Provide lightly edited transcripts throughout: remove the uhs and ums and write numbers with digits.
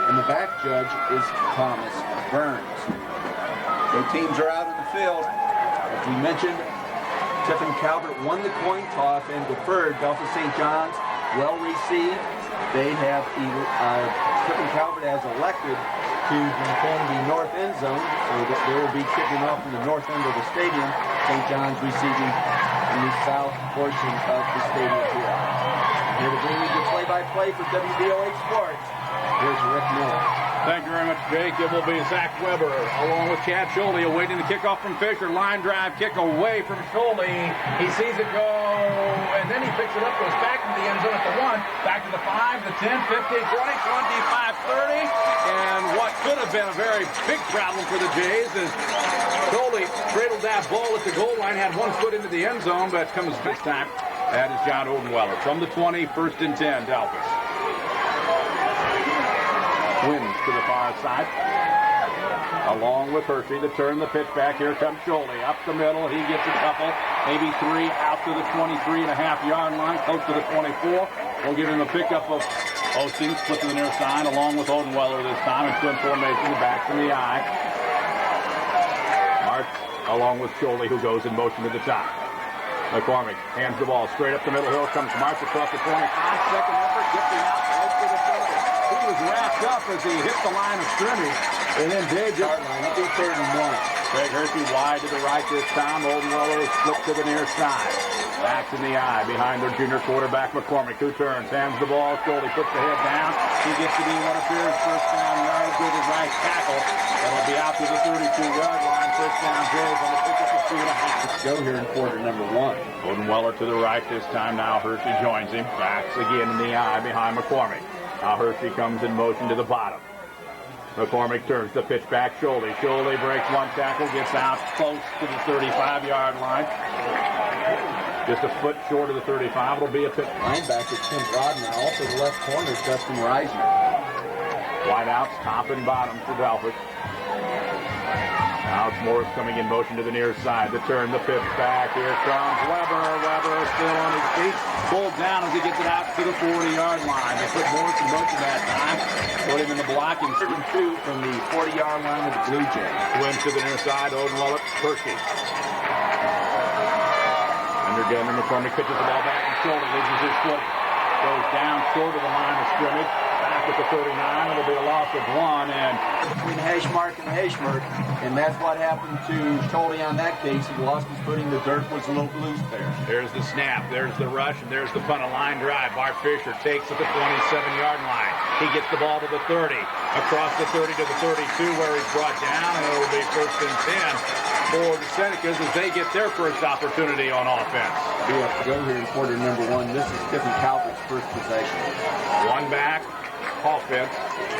and the back judge is Thomas Burns. Both teams are out in the field. As we mentioned, Tiffin Calvert won the coin toss and deferred. Delphos St. John's well received. They have Tiffin Calvert has elected to defend the north end zone, so that they will be kicking off in the north end of the stadium. St. John's receiving in the south portion of the stadium here. Here to bring you the play-by-play for WBOH Sports. Here's Rick Miller. Thank you very much, Jake. It will be Zach Weber along with Chad Schulte awaiting the kickoff from Fisher. Line drive kick away from Schulte. He sees it go, and then he picks it up, goes back into the end zone at the 1, back to the 5, the 10, 15, 20, 25, 30. And what could have been a very big problem for the Jays is Schulte cradled that ball at the goal line, had 1 foot into the end zone, but comes this time. That is John Odenweller from the 20, 1st and 10, Delphos. Wins to the far side. Along with Hershey to turn the pitch back. Here comes Schulte. Up the middle. He gets a couple. Maybe 3 out to the 23.5-yard line. Close to the 24. We'll give him a pickup of Osteen. Split to the near side along with Odenweller this time. In twin formation. The back from the eye. March along with Schulte, who goes in motion to the top. McCormick hands the ball straight up the middle. Here comes March across the 25. Second effort. Gets him out. Right to the 30. He was wrapped up as he hit the line of scrimmage. And then Dave just it'll be 3rd and 1. Craig Hershey wide to the right this time. Odenweller flipped to the near side. Back in the eye behind their junior quarterback McCormick, who turns, hands the ball. Schulte puts the head down. He gets to be what appears first down yards with his right tackle. That'll be out to the 32-yard line. First down Jays on the pickup of 2.5. Let's go here in quarter number 1. Odenweller to the right this time. Now Hershey joins him. Backs again in the eye behind McCormick. Now Hershey comes in motion to the bottom. McCormick turns the pitch back. Schulte breaks 1 tackle, gets out close to the 35-yard line. Just a foot short of the 35. It'll be a pick. Linebacker Tim Rodman, also the left corner Dustin Reisner. Wideouts top and bottom for Delphos. Now it's Morris coming in motion to the near side. The turn, the pitch back. Here comes Weber. Weber still on his feet. Pulled down as he gets it out to the 40-yard line. They put Morris in motion that time. Put him in the blocking. 3rd and 2 from the 40-yard line of the Blue Jays. Twins to the near side. Odenweller, Hershey. Undergander, McCormick pitches the ball back and Schulte loses his foot. Goes down short of the line of scrimmage. Back at the 39. It'll be a loss of 1. And between Hashmark and Hashmark, and that's what happened to Schulte on that case. He lost his footing. The dirt was a little loose there. There's the snap. There's the rush. And there's the punt. A line drive. Bart Fisher takes at the 27-yard line. He gets the ball to the 30. Across the 30 to the 32 where he's brought down. And it'll be 1st and 10 for the Senecas as they get their first opportunity on offense. We have to go here in quarter number 1. This is Tiffin Calvert's first possession. 1 back. Offense.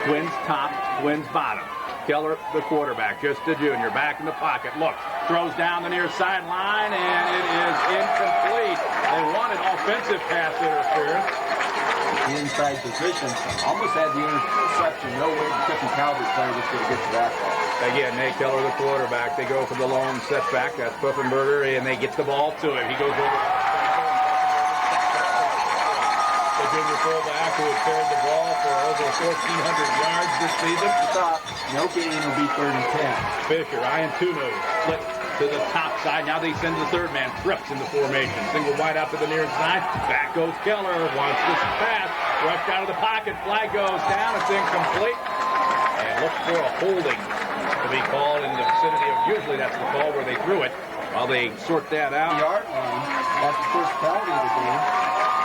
Twins top. Twins bottom. Keller, the quarterback, just a junior, back in the pocket. Look, throws down the near sideline, and it is incomplete. They wanted offensive pass interference. The inside position almost had the interception. No way the Tiffin Calvert player was going to get to that ball. Again, Nate Keller, the quarterback. They go for the lone setback. That's Puffenberger, and they get the ball to him. He goes over. The junior fullback who has carried the ball for over 1,400 yards this season. Stop. No gain will be 3rd and 10. Fisher, Ian Tuno, split to the top side. Now they send the 3rd man. Trips in the formation. Single wide out to the near side. Back goes Keller. Wants this pass. Rushed out of the pocket. Flag goes down. It's incomplete. And looks for a holding to be called in the vicinity of, usually that's the call where they threw it. While they sort that out. Yard line. That's the first penalty of the game.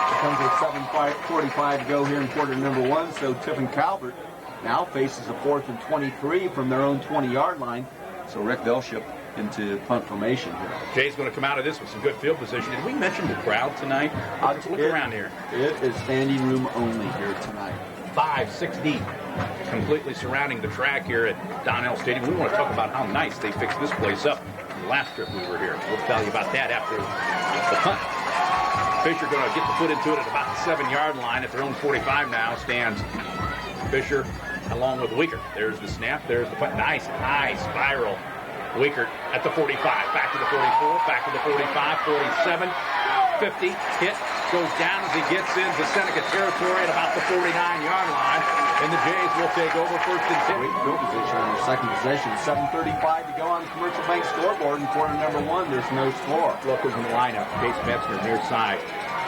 It comes with 7:45 to go here in quarter number 1. So Tiffin Calvert now faces a 4th and 23 from their own 20-yard line. So Rick, they'll ship into punt formation here. Jay's going to come out of this with some good field position. Did we mention the crowd tonight? Let's look around here. It is standing room only here tonight. 5, 6 deep. Completely surrounding the track here at Donnell Stadium. We want to talk about how nice they fixed this place up the last trip we were here. We'll tell you about that after the punt. Fisher going to get the foot into it at about the 7-yard line. At their own 45 now stands Fisher along with Wiegert. There's the snap. There's the punt. Nice high spiral. Wiegert at the 45. Back to the 44. Back to the 45. 47. 50. Hit. goes down as he gets into Seneca territory at about the 49-yard line. And the Jays will take over first and 10. Great field position on their second possession. 7:35 to go on the Commercial Bank scoreboard in quarter number 1. There's no score. Look who's in the lineup. Case Metzner near side.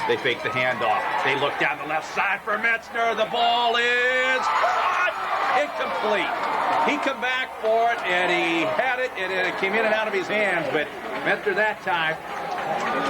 They fake the handoff. They look down the left side for Metzner. The ball is caught. Incomplete. He come back for it, and he had it, and it came in and out of his hands. But Metzner that time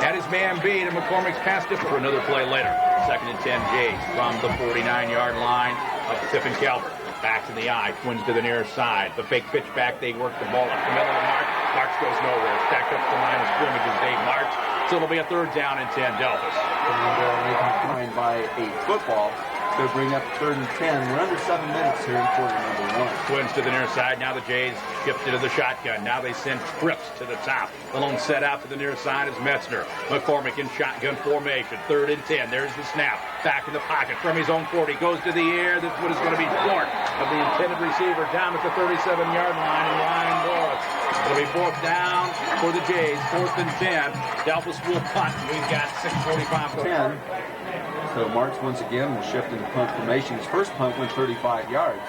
had his man beat, and McCormick's passed it for another play later. Second and 10 Jays from the 49-yard line of Tiffin Calvert. Back to the eye, twins to the near side. The fake pitch back, they work the ball up the middle of March. March goes nowhere. Back up the line of scrimmage is Dave March. So it'll be a third down and 10, Delphos. And they can find by a football. They'll bring up third and 10. We're under 7 minutes here in quarter number 1. Twins to the near side. Now the Jays shifted to the shotgun. Now they send Cripps to the top. The lone set out to the near side is Metzner. McCormick in shotgun formation. Third and 10. There's the snap. Back in the pocket from his own 40. Goes to the air. This one is going to be short of the intended receiver down at the 37-yard line. And Ryan Morris. It'll be fourth down for the Jays. Fourth and 10. Delphos will punt. We've got 6:45 to 10. So Marks once again will shift into punt formation. His first punt went 35 yards.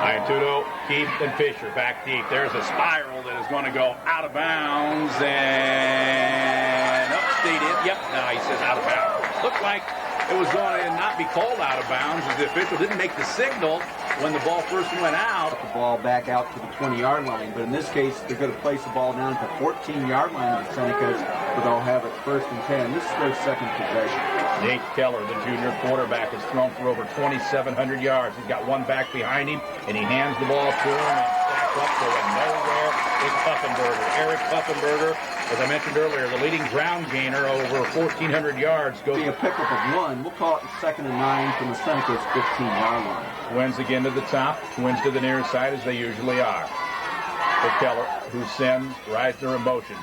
Iantudo, Keith, and Fisher back deep. There's a spiral that is going to go out of bounds, and they did. Yep, no, he says out of bounds. Looked like it was going to not be called out of bounds as the official didn't make the signal when the ball first went out. The ball back out to the 20-yard line, but in this case, they're going to place the ball down at the 14-yard line of the Senecas, but they'll have it first and 10. This is their second possession. Nate Keller, the junior quarterback, has thrown for over 2,700 yards. He's got one back behind him, and he hands the ball to him and stacks up going nowhere. It's Puffenberger. Eric Puffenberger, as I mentioned earlier, the leading ground gainer, over 1,400 yards. Goes a pickup of 1. We'll call it second and 9 from the Senecas' 15-yard line. Twins again to the top. Twins to the near side as they usually are. For Keller, who sends Reisner in motion.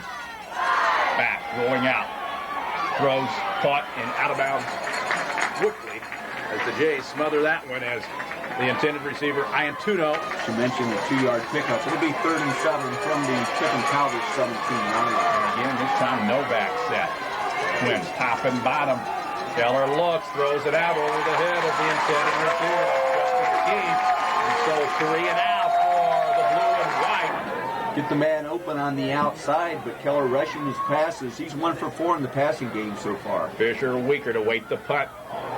Back, rolling out. Throws, caught, and out of bounds quickly as the Jays smother that one as the intended receiver, Iantudo. You mentioned the 2-yard pickup. It'll be third and 7 from the Tiffin Calvert 17-yard line. And again, this time no back set. Twins top and bottom. Keller looks, throws it out over the head of the intended receiver. And so 3 and out for the blue and white. Get the man open on the outside, but Keller rushing his passes. He's 1 for 4 in the passing game so far. Fisher weaker to wait the punt.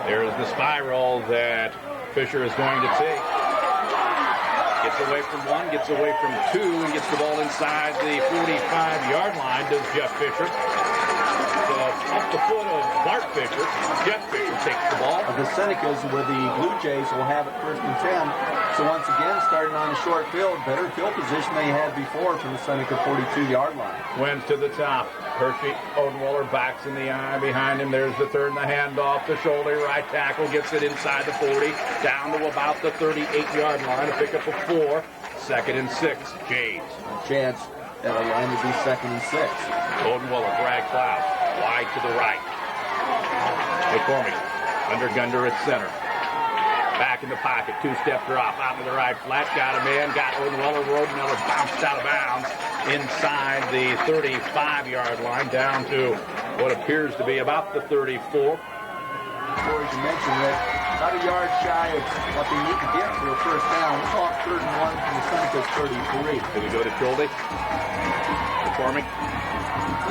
There's the spiral that Fisher is going to take. Gets away from 1, gets away from 2, and gets the ball inside the 45-yard line, does Jeff Fisher. So off the foot of Bart Fisher, Jeff Fisher takes the ball. The Senecas, where the Blue Jays will have it first and 10. So once again, starting on a short field, better field position they had before from the Seneca 42-yard line. Wins to the top. Hershey, Odenweiler backs in the eye behind him. There's the third and the handoff. The shoulder, right tackle gets it inside the 40, down to about the 38-yard line. A pickup of 4. Second and 6. Jays. A chance at a line to be second and 6. Odenweiler, Bragg Cloud, wide to the right. McCormick, under Gunder at center. Back in the pocket, 2-step drop, out to the right flat, got him in, got Odenweiler, bounced out of bounds inside the 35-yard line, down to what appears to be about the 34. Before you mentioned that, about a yard shy of what they need to get for a first down. We'll call it third and 1 from the Seneca's 33. Here we go to Schulte. McCormick,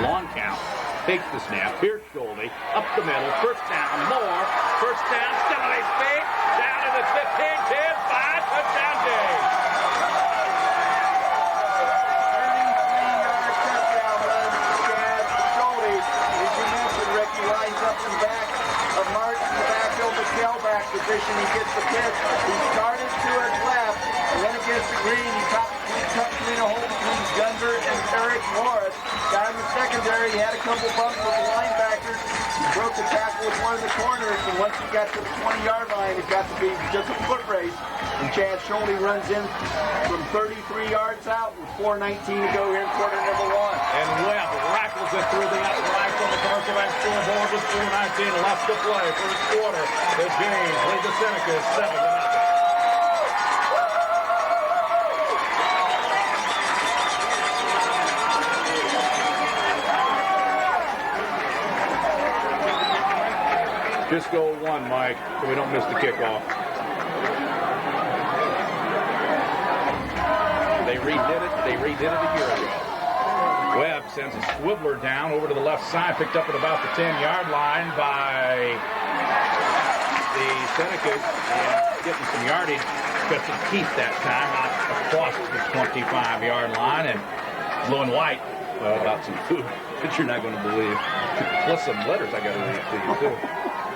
long count. Takes the snap. Here's Schulte. Up the middle. First down. More. First down. Still on his feet. Down to the 15, 10, 5. Touchdown, Jays. 33-yard touchdown run for Chad Schulte. As you mentioned, Rick, he lines up in back of March in the backfield, the tailback position. He gets the pitch. He started to his left. And then against the green, he cut between a hole between Gunder and Eric Morris. Got in the secondary. He had a couple bumps with the linebackers. He broke the tackle with one of the corners. And once he got to the 20-yard line, it got to be just a foot race. And Chad Schulte runs in from 33 yards out with 4:19 to go here in quarter number 1. And Webb rattles it through the uprights on the Commercial Bank scoreboard with 4:19 left to play. First quarter. The Jays lead the Senecas 7-0. Just go one, Mike, so we don't miss the kickoff. They redid it a year ago. Webb sends a swiveler down over to the left side, picked up at about the 10-yard line by the Senecas, and getting some yardage. Justin Keith that time across the 25-yard line, and blue and white. Well, about some food that you're not going to believe. Plus some letters I got to read to you, too.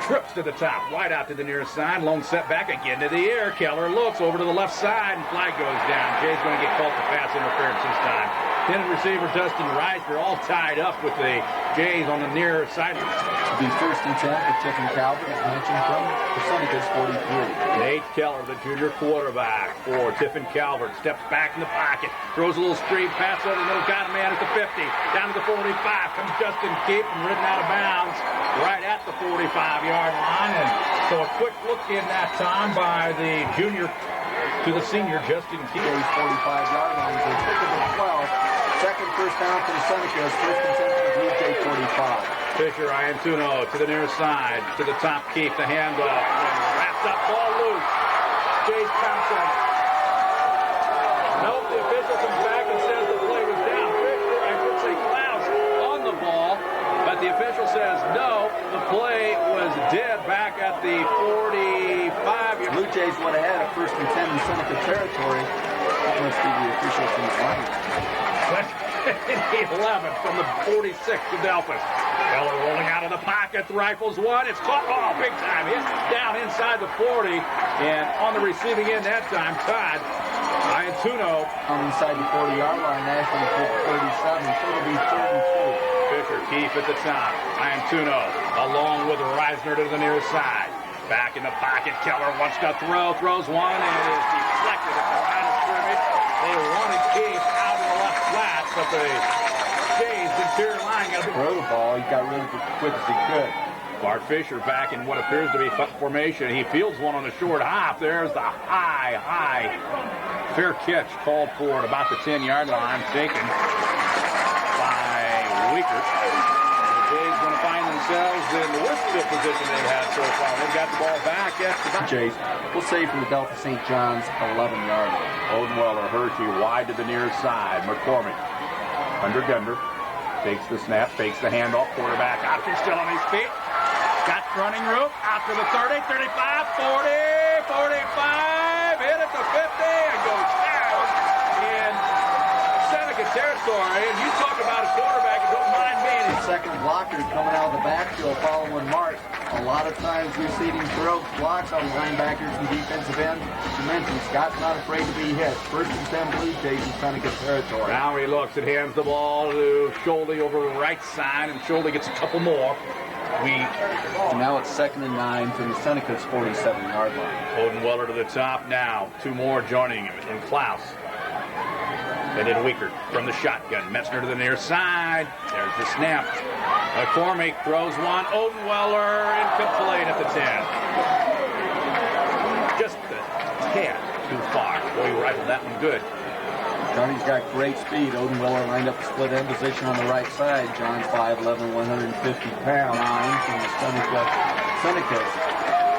Trips to the top, wide out to the near side, lone setback again to the air. Keller looks over to the left side, and flag goes down. Jay's going to get called for pass interference this time. Intended receiver Dustin Rice, they're all tied up with the Jays on the near side. It'll be 1st and 10 for Tiffin Calvert, as mentioned, from the Senecas 43. Nate Keller, the junior quarterback for Tiffin Calvert, steps back in the pocket, throws a little screen pass over the middle, got a man at the 50, down to the 45, comes Justin Keith and ridden out of bounds right at the 45-yard line. And so a quick look in that time by the junior to the senior, Justin Keith. 45-yard line, so pick up at 12. Second first down for the Senecas, 1st and 10 for the Blue Jay 45. Fisher, Iantuno to the near side, to the top, Keith, the handoff, wrapped up, ball loose. Jays Thompson. Nope, the official comes back and says the play was down. Fisher, I should say Klaus, on the ball, but the official says no, the play was dead back at the 45. Blue Jays went ahead at 1st and 10 in Seneca territory. That must be the official from the line. 11 from the 46 to Delphos. Keller rolling out of the pocket, rifles one. It's caught, big time hit down inside the 40. And on the receiving end that time, Todd Iantuno. On inside the 40-yard line, Ashland took 37, so it'll be 32. Fisher, Keith at the top. Iantuno along with Reisner to the near side. Back in the pocket, Keller wants to throws one, and it is deflected at the line of scrimmage. They wanted Keith out of the left flat, but the Jays interior line got to throw the ball. He got rid of it as quick as he could. Bart Fisher back in what appears to be formation. He fields one on the short hop. There's the high fair catch called for at about the 10-yard line, taken by Weaker. The Jays going to find themselves in the worst field position they've had so far. They've got the ball back at the Jays. We'll save from the Delta St. John's 11-yard line. Odenweller, Hershey wide to the near side. McCormick under Gunder. Takes the snap, fakes the handoff. Quarterback option still on his feet. Got running room. Out to the 30, 35, 40, 45. Hit at the 50 and goes down in Seneca territory. And you talk about a quarterback who don't mind being his second blocker coming out of the backfield following Mark. A lot of times we've seen him throw blocks on linebackers and defensive ends. You mentioned Scott's not afraid to be hit. 1st and 10 Blue Jays in Seneca territory. Now he looks and hands the ball to Schulte over the right side, and Schulte gets a couple more. And now it's 2nd and 9 from the Seneca's 47-yard line. Odenweller to the top now. Two more joining him in Klaus. And then Weaker from the shotgun. Metzner to the near side. There's the snap. McCormick throws one. Odenweller incomplete at the 10. Just a tad too far. Boy, he rifled that one good. Johnny's got great speed. Odenweller lined up split end position on the right side. John's 5'11", 150 pounds. From the Seneca's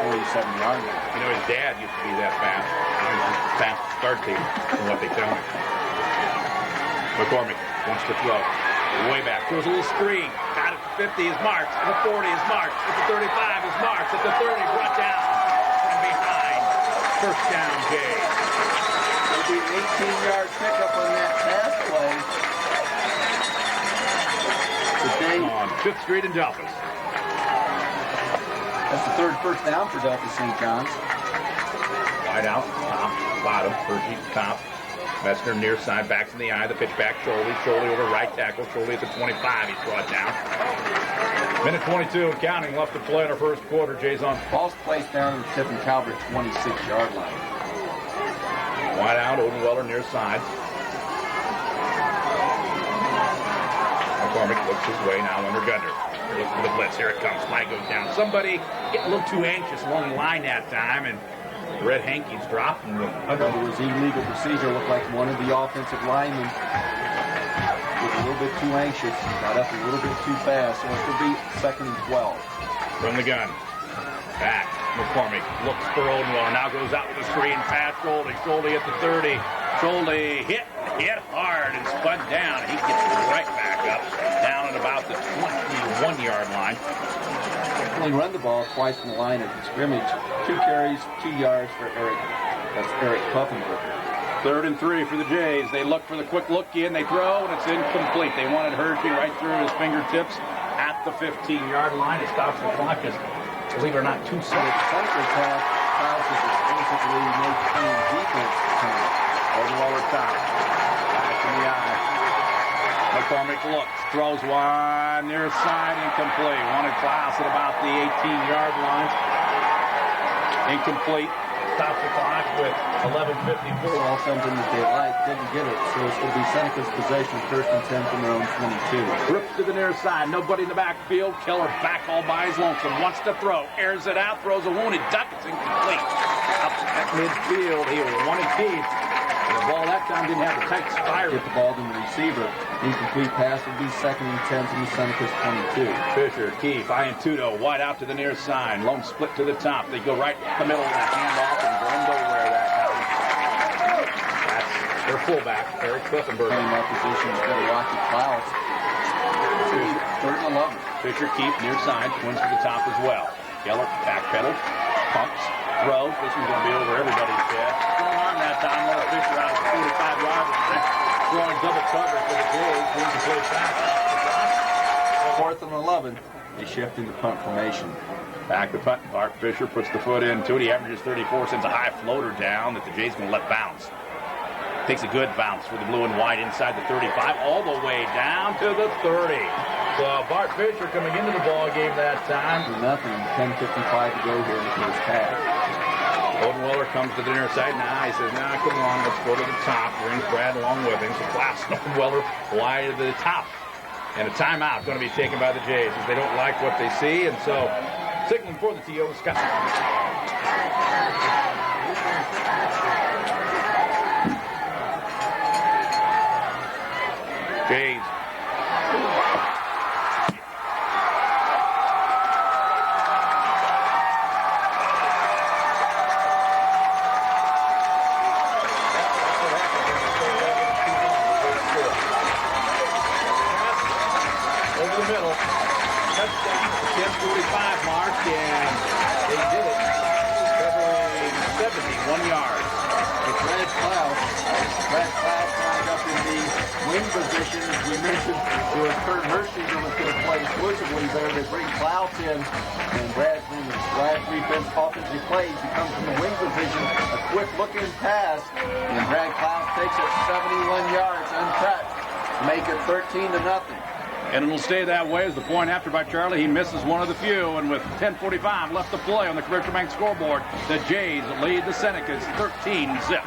47-yard line. You know, his dad used to be that fast. He was just fast start team, from what they tell me. McCormick wants to throw. Way back. Throws a little screen. Got it to 50 is Marks. At the 40 is Marks. At the 35 is Marks. At the 30 brought down from behind. First down, Jay. It'll be an 18-yard pickup on that pass play. On 5th Street in Delphos. That's the third first down for Delta St. John's. Wide out, top, bottom, Hershey, top. Metzner near side, backs in the eye, the pitch back, Schulte over right tackle, Schulte at the 25, he's brought down. Minute 22 and counting left to play in our first quarter. Jay's on. Ball's placed down in the Tiffin Calvert 26-yard line. Wide out, Odenweller near side. McCormick looks his way now under Gunder. Looks for the blitz, here it comes, flag goes down. Somebody getting a little too anxious along the line that time, and Red Hankins dropping the It was illegal procedure. Looked like one of the offensive linemen was a little bit too anxious. Got up a little bit too fast. So it could be 2nd and 12. From the gun. back. McCormick looks for Odenweiler. Now goes out with a screen pass. Schulte at the 30. Schulte hit hard and spun down. He gets right back up, down at about the 21-yard line. Only run the ball twice from the line of scrimmage. 2 carries, 2 yards for Eric. That's Eric Puffenberger. 3rd and 3 for the Jays. They look for the quick look in. They throw, and it's incomplete. They wanted Hershey right through his fingertips at the 15-yard line. It stops the clock. Just, believe it or not, 2 seconds. Center's half passes exclusively make playing defense tonight. Odenweiler top. Back in the eye. McCormick looks, throws one near side, incomplete. Wanted Klaus at about the 18-yard line. Incomplete. Stops the clock with 11:54. All something that they like, didn't get it, so it will be Seneca's possession, 1st and 10 from their own 22. Rips to the near side, nobody in the backfield. Keller back all by his lonesome, wants to throw, airs it out, throws a wounded duck, it's incomplete. Up at midfield, he wanted Keith. The ball that time didn't have the tight spiral. Get the ball to the receiver. Incomplete pass would be 2nd and 10 from the Seneca's 22. Fisher, Keith, Iantudo, wide out to the near side. Lone split to the top. They go right in the middle of that handoff and go nowhere that time. That's their fullback, Eric Cliftenberg. Playing that position instead of Rocky Klaus. 3rd and 11. Fisher, Keith, near side, twins to the top as well. Geller, backpedal, pumps, throws. This one's going to be over everybody's head. Strong arm that time. Little Fisher out of the 45-yard line. Throwing double coverage for the Jays. Brings the play back. 4th and 11. They shift into punt formation. Back to punt. Bart Fisher puts the foot into it. He averages 34, sends a high floater down that the Jays going to let bounce. Takes a good bounce for the blue and white inside the 35, all the way down to the 30. So Bart Fisher coming into the ball game that time. Nothing. 10:55 to go here in the first half. Odenweiler comes to the near side. He says, come on, let's go to the top. Brings Brad along with him. So Klaus and Odenweiler wide to the top. And a timeout going to be taken by the Jays as they don't like what they see. And so signaling for the TO, Scott. Jays. Over the middle. Touchdown. 10:45 mark, and they did it. Covering 71 yards. It's Brad Klaus. Brad Klaus lined up in the wing position. As we mentioned, it was Kurt Hershey who was going to play exclusively there. They bring Klaus in, and Brad's in his last offensive plays. He comes from the wing position. A quick looking pass, and Brad Klaus takes it 71 yards untouched. Make it 13-0. And it'll stay that way as the point after by Charlie. He misses one of the few, and with 10:45 left to play on the Commercial Bank scoreboard, the Jays lead the Senecas 13-0.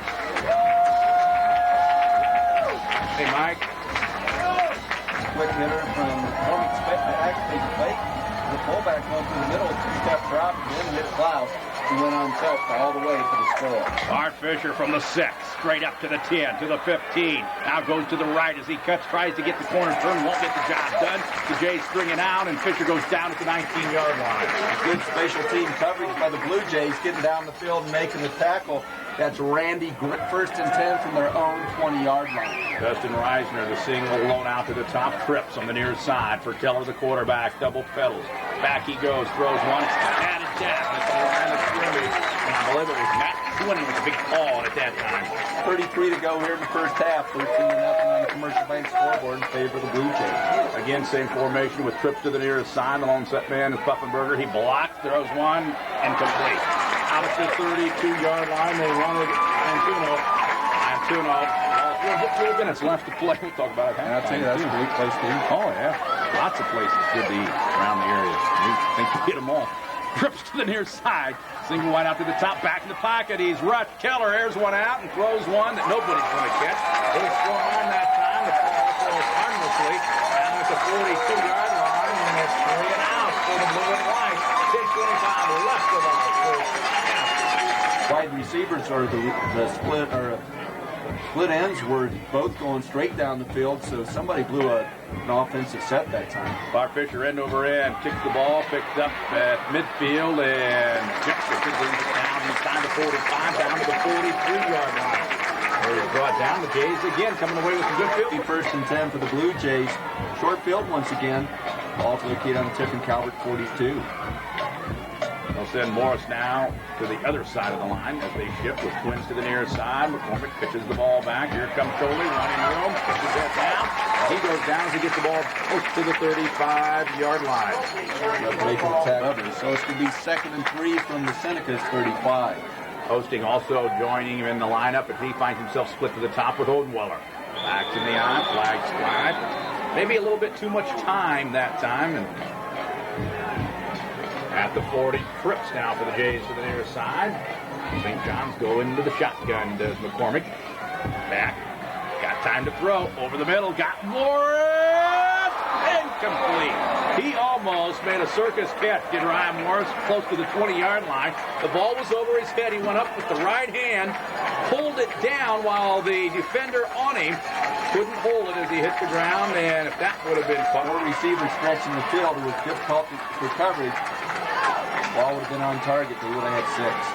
Hey, Mike. Quick hitter from don't expect to actually play. The fullback went through the middle, 2-step drop, and then hit Klaus. He went untouched all the way to the score. Bart Fisher from the 6, straight up to the 10, to the 15. Now goes to the right as he cuts, tries to get the corner turn, won't get the job done. The Jays string it out, and Fisher goes down at the 19-yard line. Good special team coverage by the Blue Jays, getting down the field and making the tackle. That's Randy, 1st and 10 from their own 20-yard line. Dustin Reisner, the single loan out to the top, trips on the near side for Keller, the quarterback, double pedals. Back he goes, throws one, batted down at the line of scrimmage. And I believe it was Matt Swinton with a big call at that time. 33 to go here in the first half. 13-0 on the Commercial Bank scoreboard in favor of the Blue Jays. Again, same formation with trips to the nearest side. The lone set man is Puffenberger. He blocks, throws one, incomplete. Out at the 32-yard line, they run with Iantudo. All 4 minutes left to play. We'll talk about it. I'll tell you, that's a great place to eat. Oh, yeah. Lots of places good to eat around the area. You think you hit them all. Trips to the near side. Single wide out to the top, back in the pocket. He's rushed. Keller airs one out and throws one that nobody's going to catch. Little strong arm that time. The ball throws harmlessly down at the 42-yard line, and it's 3 and out for the blue and white. 10:25 left of our first half. Wide receivers are the split, or Split ends were both going straight down the field, so somebody blew an offensive set that time. Bart Fisher end over end, kicks the ball, picked up at midfield, and Jefferson brings it down inside the 45, down to the 43-yard line. Where he's brought down. The Jays again coming away with some good field. First and 10 for the Blue Jays. Short field once again. Ball to the kid on Tiffin Calvert, 42. They'll send Morris now to the other side of the line as they shift with Twins to the near side. McCormick pitches the ball back. Here comes Coley, running room, pitches that down. He goes down as he gets the ball close to the 35-yard line. Making the tackle. So it's going to be 2nd and 3 from the Senecas, 35. Hosting also joining him in the lineup, but he finds himself split to the top with Odenweller. Back in the eye, flags fly. Maybe a little bit too much time that time. And at the 40, trips now for the Jays to the near side. St. John's go into the shotgun, does McCormick. Back. Got time to throw. Over the middle. Got Morris. Incomplete. He almost made a circus catch, did Ryan Morris, close to the 20-yard line. The ball was over his head. He went up with the right hand, pulled it down while the defender on him couldn't hold it as he hit the ground, and if that would have been fun. Four receivers stretching the field with difficult recovery. Ball would have been on target. They would have had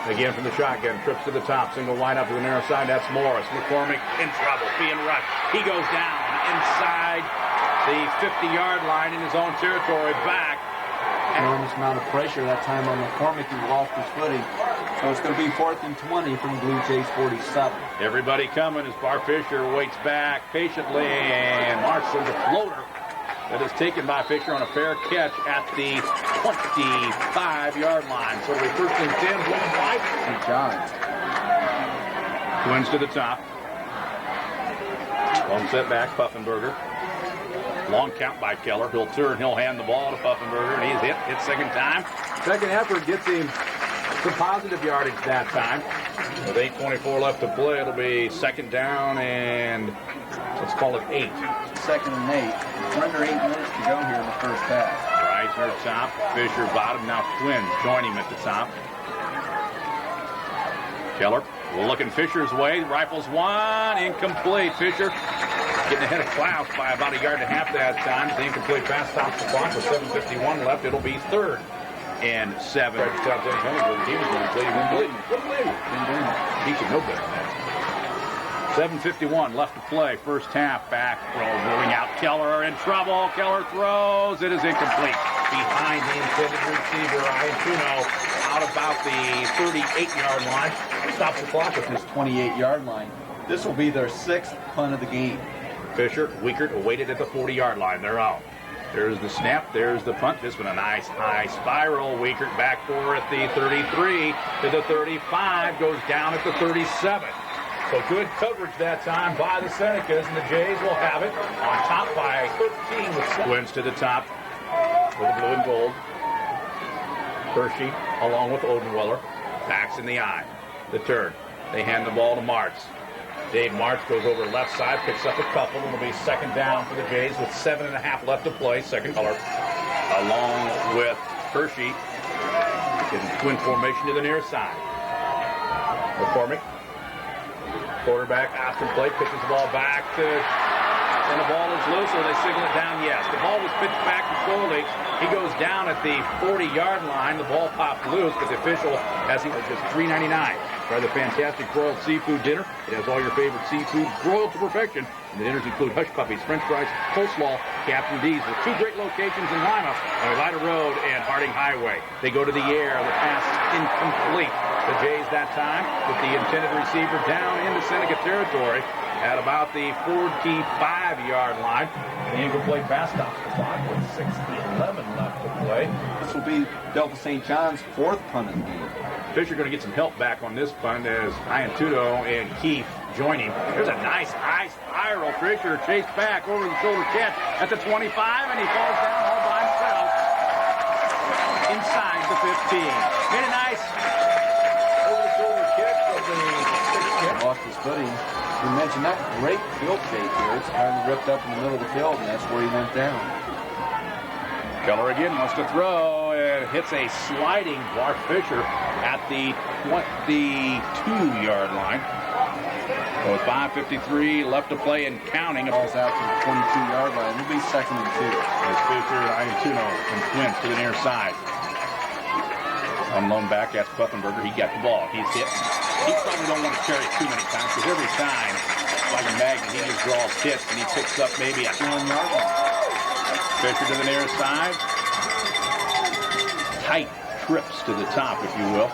6. Again from the shotgun, trips to the top, single wide up to the narrow side. That's Morris. McCormick in trouble, being rushed. He goes down inside the 50-yard line in his own territory. Back. Enormous amount of pressure that time on McCormick. He lost his footing. So it's going to be 4th and 20 from Blue Jays 47. Everybody coming as Bart Fisher waits back patiently, and Marshall's a floater that is taken by Fisher on a fair catch at the 25-yard line. So we 1st and 10, blown by St. John's. Twins to the top. Long set back, Puffenberger. Long count by Keller. He'll turn, he'll hand the ball to Puffenberger, and he's hit second time. Second effort gets him some positive yardage that time. With 8:24 left to play, it'll be 2nd down and let's call it 8. 2nd and 8. Under 8 minutes to go here in the first half. Reisner top, Fisher bottom. Now Twins join him at the top. Keller looking Fisher's way. Rifles one, incomplete. Fisher getting ahead of Klaus by about 1.5 yards that time. The incomplete pass stops the clock with 7:51 left. It'll be 3rd and 7. He was going to play. He should know better than that. 7:51 left to play. First half. Back row moving out. Keller in trouble. Keller throws. It is incomplete. Behind the intended receiver, Iantuno, out about the 38-yard line. Stops the clock with this 28-yard line. This will be their 6th punt of the game. Fisher, Wiekert awaited at the 40-yard line. They're out. There's the snap. There's the punt. This one a nice high spiral. Wiekert back for at the 33 to the 35. Goes down at the 37. So good coverage that time by the Senecas, and the Jays will have it on top by 13 with Twins to the top with the blue and gold. Hershey along with Odenweller. Backs in the eye. The turn. They hand the ball to Martz. Dave Martz goes over left side, picks up a couple. It'll be 2nd down for the Jays with 7.5 left to play. Second color. Along with Hershey in twin formation to the near side. McCormick. Quarterback, Austin play, pitches the ball back to, and the ball is loose, or they signal it down? Yes. The ball was pitched back to Foley. He goes down at the 40-yard line. The ball popped loose, but the official has him at just $3.99. Try the fantastic broiled seafood dinner. It has all your favorite seafood broiled to perfection. And the dinners include hush puppies, french fries, coleslaw, Captain D's, with 2 great locations in Lima on Elida Road and Harding Highway. They go to the air. The pass incomplete. The Jays that time with the intended receiver down into Seneca territory at about the 45-yard line. The incomplete pass stops the clock with 6:11 left to play. This will be Delphos St. John's 4th punt of the game. Fisher going to get some help back on this punt as Iantuno and Keefe join him. There's a nice high spiral. Fisher chased back over the shoulder catch at the 25, and he falls down all by himself inside the 15. Made a nice over-the-shoulder kick of the 6. Lost his footing. We mentioned that great field shape here. It's kind of ripped up in the middle of the field, and that's where he went down. Keller again wants to throw and hits a sliding Bart Fisher at the 22-yard line. So with 5:53 left to play and counting. Ball's out to the 22-yard line. It'll be 2nd and 2. As Fisher, Iantuno, and Twins to the near side. On lone back, that's Pufferberger. He got the ball. He's hit. He probably don't want to carry it too many times because every time, like a magnet, he just draws hits and he picks up maybe a 1-yard line. Fisher to the near side. Tight trips to the top, if you will.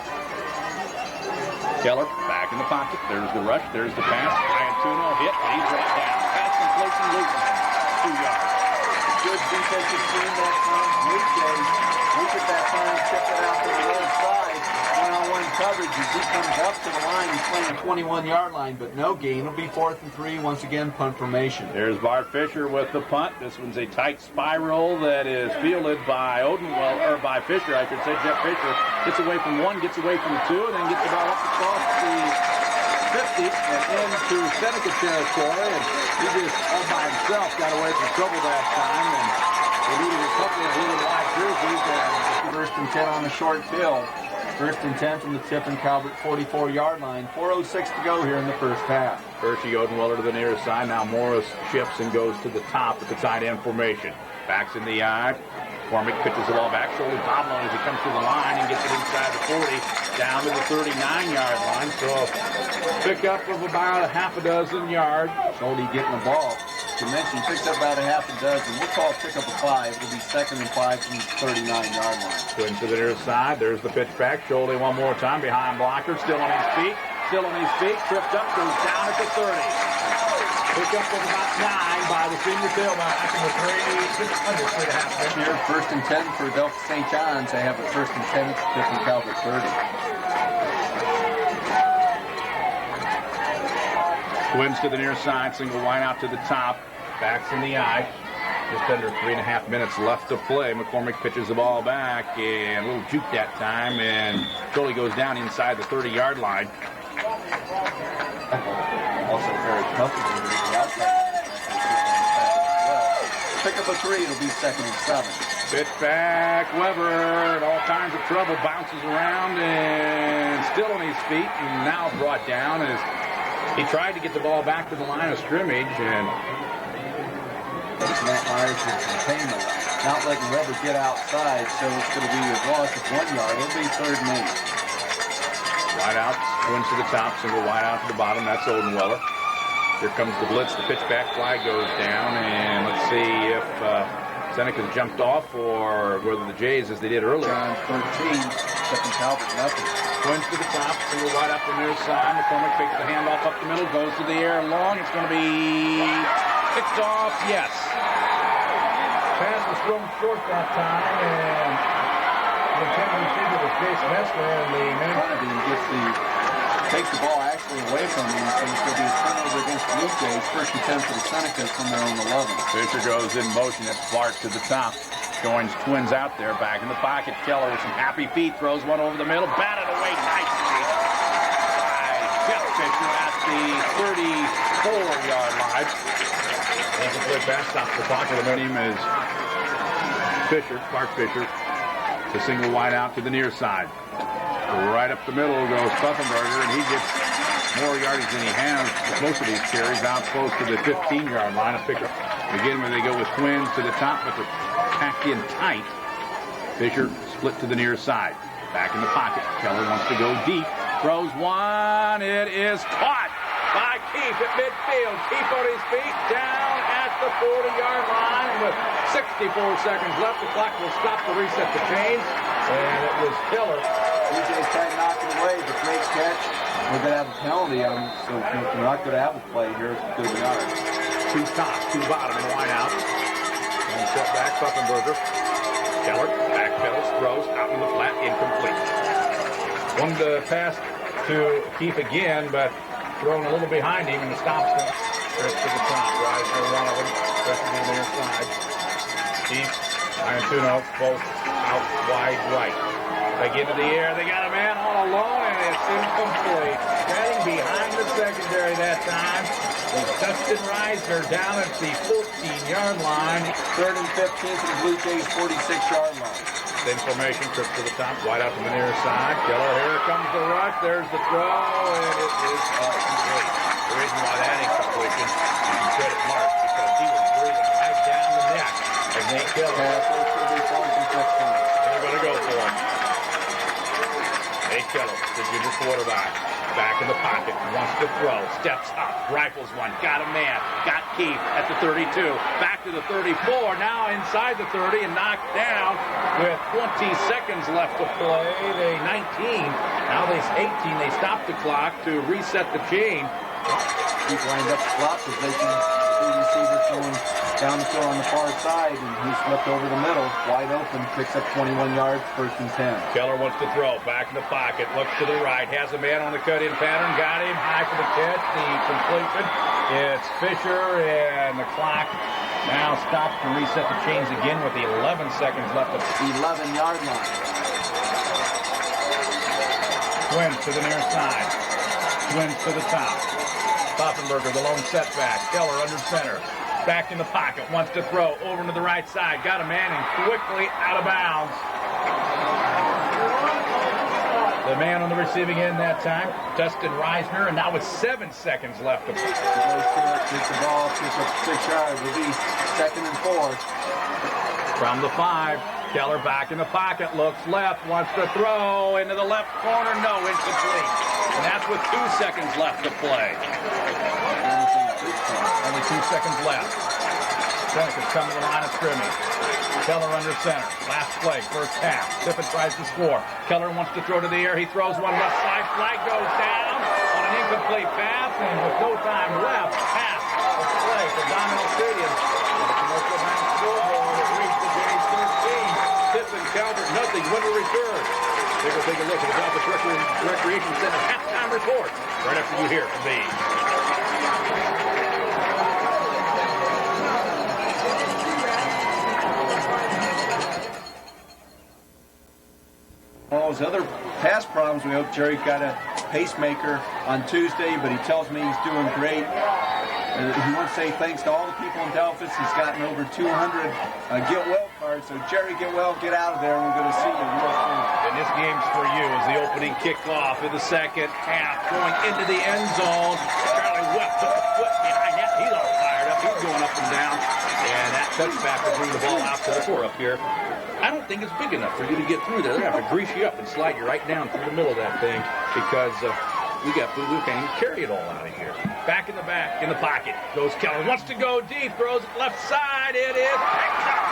Keller back in the pocket. There's the rush. There's the pass. Iantuno hit. He's brought down. Pass completion. Luke, 2 yards. Good defensive team that time. Luke at that time checked it out to the low side. One-on-one coverage as he comes up to the line. He's playing a 21-yard line, but no gain. It'll be 4th and 3. Once again, punt formation. There's Bart Fisher with the punt. This one's a tight spiral that is fielded by by Fisher, I should say. Jeff Fisher gets away from 1, gets away from 2, and then gets the ball up across the 50 and into Seneca territory. And he just all by himself got away from trouble that time. And they needed a couple of little wide jerseys. And 1st and 10 on the short field. 1st and 10 from the Tiffin Calvert 44-yard line. 4:06 to go here in the first half. Hershey Odenweiler to the near side. Now Morris shifts and goes to the top at the tight end formation. Backs in the eye. McCormick pitches the ball back. Shoulder bobbling as he comes to the line and gets it inside the 40, down to the 39-yard line. So pickup of about a half a dozen yards. Shoulder getting the ball. To mention, picks up about a half a dozen. We'll call it pick up a 5. It'll be 2nd and 5 from the 39-yard line. Twins to the near side. There's the pitch back. Shoulder one more time behind blocker. Still on his feet. Tripped up. Goes down at the 30. Pick up of about 9 by the senior tailback. With just under 3.5 minutes. Here, 1st and 10 for Delphos St. John's. They have a 1st and 10 at Tiffin Calvert 30. Twins to the near side, single wide out to the top. Backs in the eye. Just under 3.5 minutes left to play. McCormick pitches the ball back, and a little juke that time, and Crowley goes down inside the 30-yard line. Also very comfortable with the outside. Pick up a 3, it'll be 2nd and 7. Pitch back, Weber, in all kinds of trouble, bounces around, and still on his feet, and now brought down as he tried to get the ball back to the line of scrimmage, and Matt Myers is containment, not letting Weber get outside, so it's going to be a loss of 1 yard. It'll be 3rd and 8. Wide out, Twins to the top, single wide out to the bottom. That's Odenweiler. Here comes the blitz. The pitch back flag goes down, and let's see if Seneca's jumped off or whether the Jays, as they did earlier. John 13, Tiffin Calvert, nothing. Twins to the top, single wide up the near side. McCormick takes the handoff up the middle, goes to the air long. It's going to be picked off, yes. Pass was thrown short that time, and the intended receiver was Jason Esler, and the man takes the ball actually away from him, so it's going to be a turnover against the Blue Jays. 1st and 10 for the Senecas from their own 11. Fisher goes in motion. That's Bart to the top. Joins Twins out there, back in the pocket. Keller with some happy feet, throws one over the middle, batted away nicely by Jeff Fisher at the 34-yard line. That's a good pass, stops the pocket. The name is Fisher, Bart Fisher. The single wide out to the near side. Right up the middle goes Pufferberger, and he gets more yardage than he has most of these carries out close to the 15-yard line. A pickup. Again, when they go with Twins to the top, but they're packed in tight. Fisher split to the near side. Back in the pocket. Keller wants to go deep. Throws one. It is caught by Keefe at midfield. Keefe on his feet, down at the 40-yard line. And with 64 seconds left, the clock will stop to reset the chains. And it was Keller. DJ's trying to knock it away, but great catch. We're going to have a penalty on him, so we're not going to have a play here. It's good yard. 2 top, 2 bottom, and wide out. And set back, Pufferberger. Keller backpedals, throws out in the flat, incomplete. One to pass to Keefe again, but thrown a little behind him, and the stop's going to the top. Rise for one of them, pressing on the near side. Keefe, Iantuno, both out wide right. They get to the air. They got a man all alone, and it's incomplete. Standing behind the secondary that time was Dustin Reisner down at the 14-yard line. 3rd and 15 to the Blue Jays 46-yard line. Same formation, trip to the top, wide out to the near side. Keller, here comes the rush. There's the throw, and it is complete. 3 reason why that ain't completion, you can credit Mark, because he was breathing right down the neck of Nate Keller. They're going to go for him. Nate Keller, the junior quarterback. Back in the pocket, wants to throw, steps up, rifles one, got a man, got Keith at the 32, back to the 34, now inside the 30 and knocked down with 20 seconds left to play. They 19, now they 18, they stop the clock to reset the chain. Keep lined up slot position. The receiver throwing down the field on the far side, and he slipped over the middle, wide open, picks up 21 yards, 1st and 10. Keller wants to throw, back in the pocket, looks to the right, has a man on the cut-in pattern, got him, high for the catch, the completion. It's Fisher, and the clock now stops to reset the chains again with the 11 seconds left. 11-yard line. Twins to the near side, Twins to the top. Poffenberger, the lone setback. Keller under center. Back in the pocket. Wants to throw. Over to the right side. Got a man and quickly out of bounds. The man on the receiving end that time, Dustin Reisner, and now with 7 seconds left to play. Gets the ball, picks up 6 yards. Will be 2nd and 4. From the 5, Keller back in the pocket, looks left, wants to throw into the left corner. No, incomplete. And that's with 2 seconds left to play. Only 2 seconds left. Seneca's coming to the line of scrimmage. Keller under center. Last play, first half. Tiffin tries to score. Keller wants to throw to the air. He throws one left side. Flag goes down on an incomplete pass. And with no time left, half of play for Domino Stadium. The commercial bank scoreboard has reached the Jays 13. Tiffin Calvert, nothing. Winner return. We'll take a look at the Delphos Recreation Center halftime report right after you hear from these. All his other past problems, we hope Jerry got a pacemaker on Tuesday, but he tells me he's doing great. He wants to say thanks to all the people in Delphos. He's gotten over 200 get well cards. So Jerry, get well, get out of there, and we're going to see you real soon. And this game's for you as the opening kickoff of the second half, going into the end zone. Charlie Webb took a foot behind that. He's all fired up. He's going up and down. And that touchback will bring the ball out to the 4 up here. I don't think it's big enough for you to get through there. They're going to have to grease you up and slide you right down through the middle of that thing because we can't even carry it all out of here. Back in the pocket goes Keller. Wants to go deep, throws it left side. It is picked up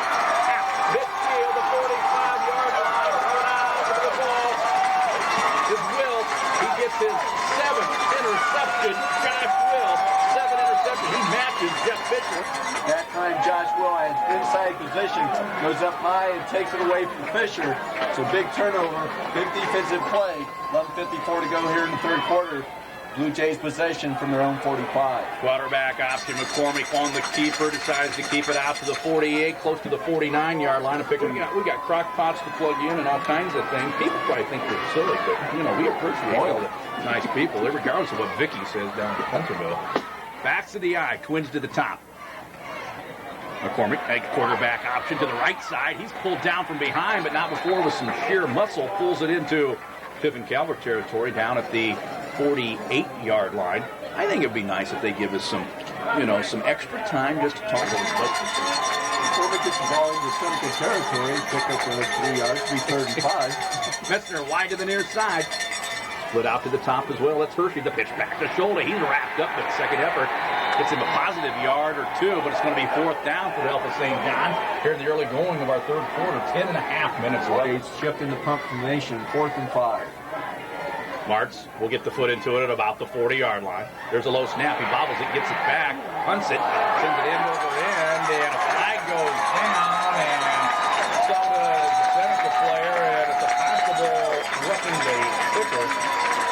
at midfield, the 45-yard line. Coming out of the ball is Will. He gets his 7th interception. Josh Will, 7 interceptions. He matches Jeff Fisher. That time, Josh Will has inside position, goes up high and takes it away from Fisher. So big turnover, big defensive play. 11:54 to go here in the 3rd quarter. Blue Jays possession from their own 45. Quarterback option. McCormick on the keeper, decides to keep it out to the 48, close to the 49-yard line. We got crock pots to plug in and all kinds of things. People probably think we're silly, but we appreciate all the nice people, regardless of what Vicky says down in Pennsylvania. Backs to the eye, Twins to the top. McCormick, a quarterback option to the right side. He's pulled down from behind, but not before with some sheer muscle. Pulls it into Tiffin Calvert territory down at the 48-yard line. I think it'd be nice if they give us some extra time just to talk a little bit. McCormick gets the ball into Seneca territory, pick up the 3 yards, 3:35. Metzner wide to the near side. Split out to the top as well. That's Hershey. The pitch back to Shoulder. He's wrapped up with the second effort. Gets him a positive yard or 2, but it's going to be 4th down for Delphos St. John. Here in the early going of our 3rd quarter. 10.5 minutes left. Shift into pump formation. 4th and 5. Martz will get the foot into it at about the 40-yard line. There's a low snap. He bobbles it, gets it back, punts it, sends it end over end, and a flag goes down, and so does the Seneca player, and it's a possible roughing the kicker.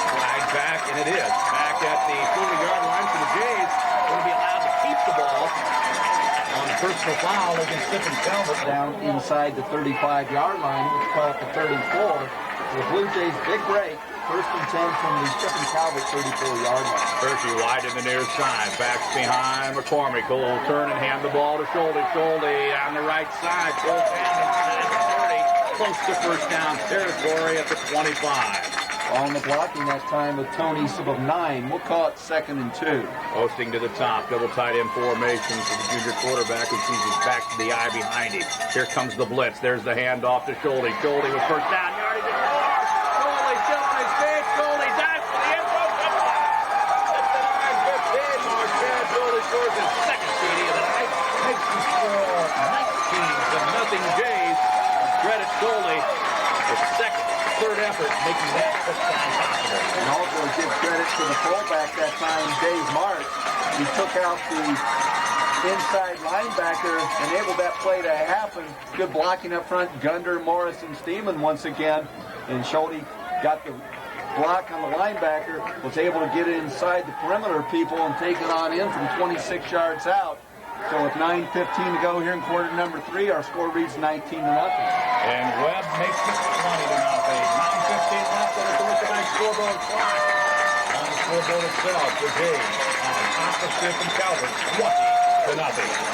Flag back, and it is. Back at the 40-yard line for the Jays. Going to be allowed to keep the ball on a personal foul against Tiffin Calvert. Down inside the 35-yard line, let's call it the 34. The Blue Jays big break. 1st and 10 from the Tiffin Calvert 34-yard line. Hershey wide in the near side. Backs behind McCormick. Who will turn and hand the ball to Schulte. Schulte on the right side. Pulls down inside the 30. Close to 1st down territory at the 25. On the blocking that time with Tony Sub of 9. We'll call it 2nd and 2. Posting to the top, double tight end formation for the junior quarterback who sees his back to the eye behind him. Here comes the blitz. There's the handoff to Schulte. Schulte with first down. Yardage at 4. Schulte still on his feet. Schulte dives for the end zone. Touchdown. At the 9-15 mark, Chad Schulte scores his second TD of the night. Makes the score 19-0 Jays. Credit Schulte for second, third effort, making that touchdown possible. And also give credit to the fullback that time, Dave Marks. He took out the inside linebacker, enabled that play to happen. Good blocking up front. Gunder, Morris, and Steeman once again. And Schulte got the block on the linebacker, was able to get it inside the perimeter people and take it on in from 26 yards out. So with 9:15 to go here in quarter number 3, our score reads 19-0. And Webb makes it 20-0. 9:15 left on the Thursday scoreboard clock. On the scoreboard itself, the Jays on top of Tiffin Calvert, 20-0.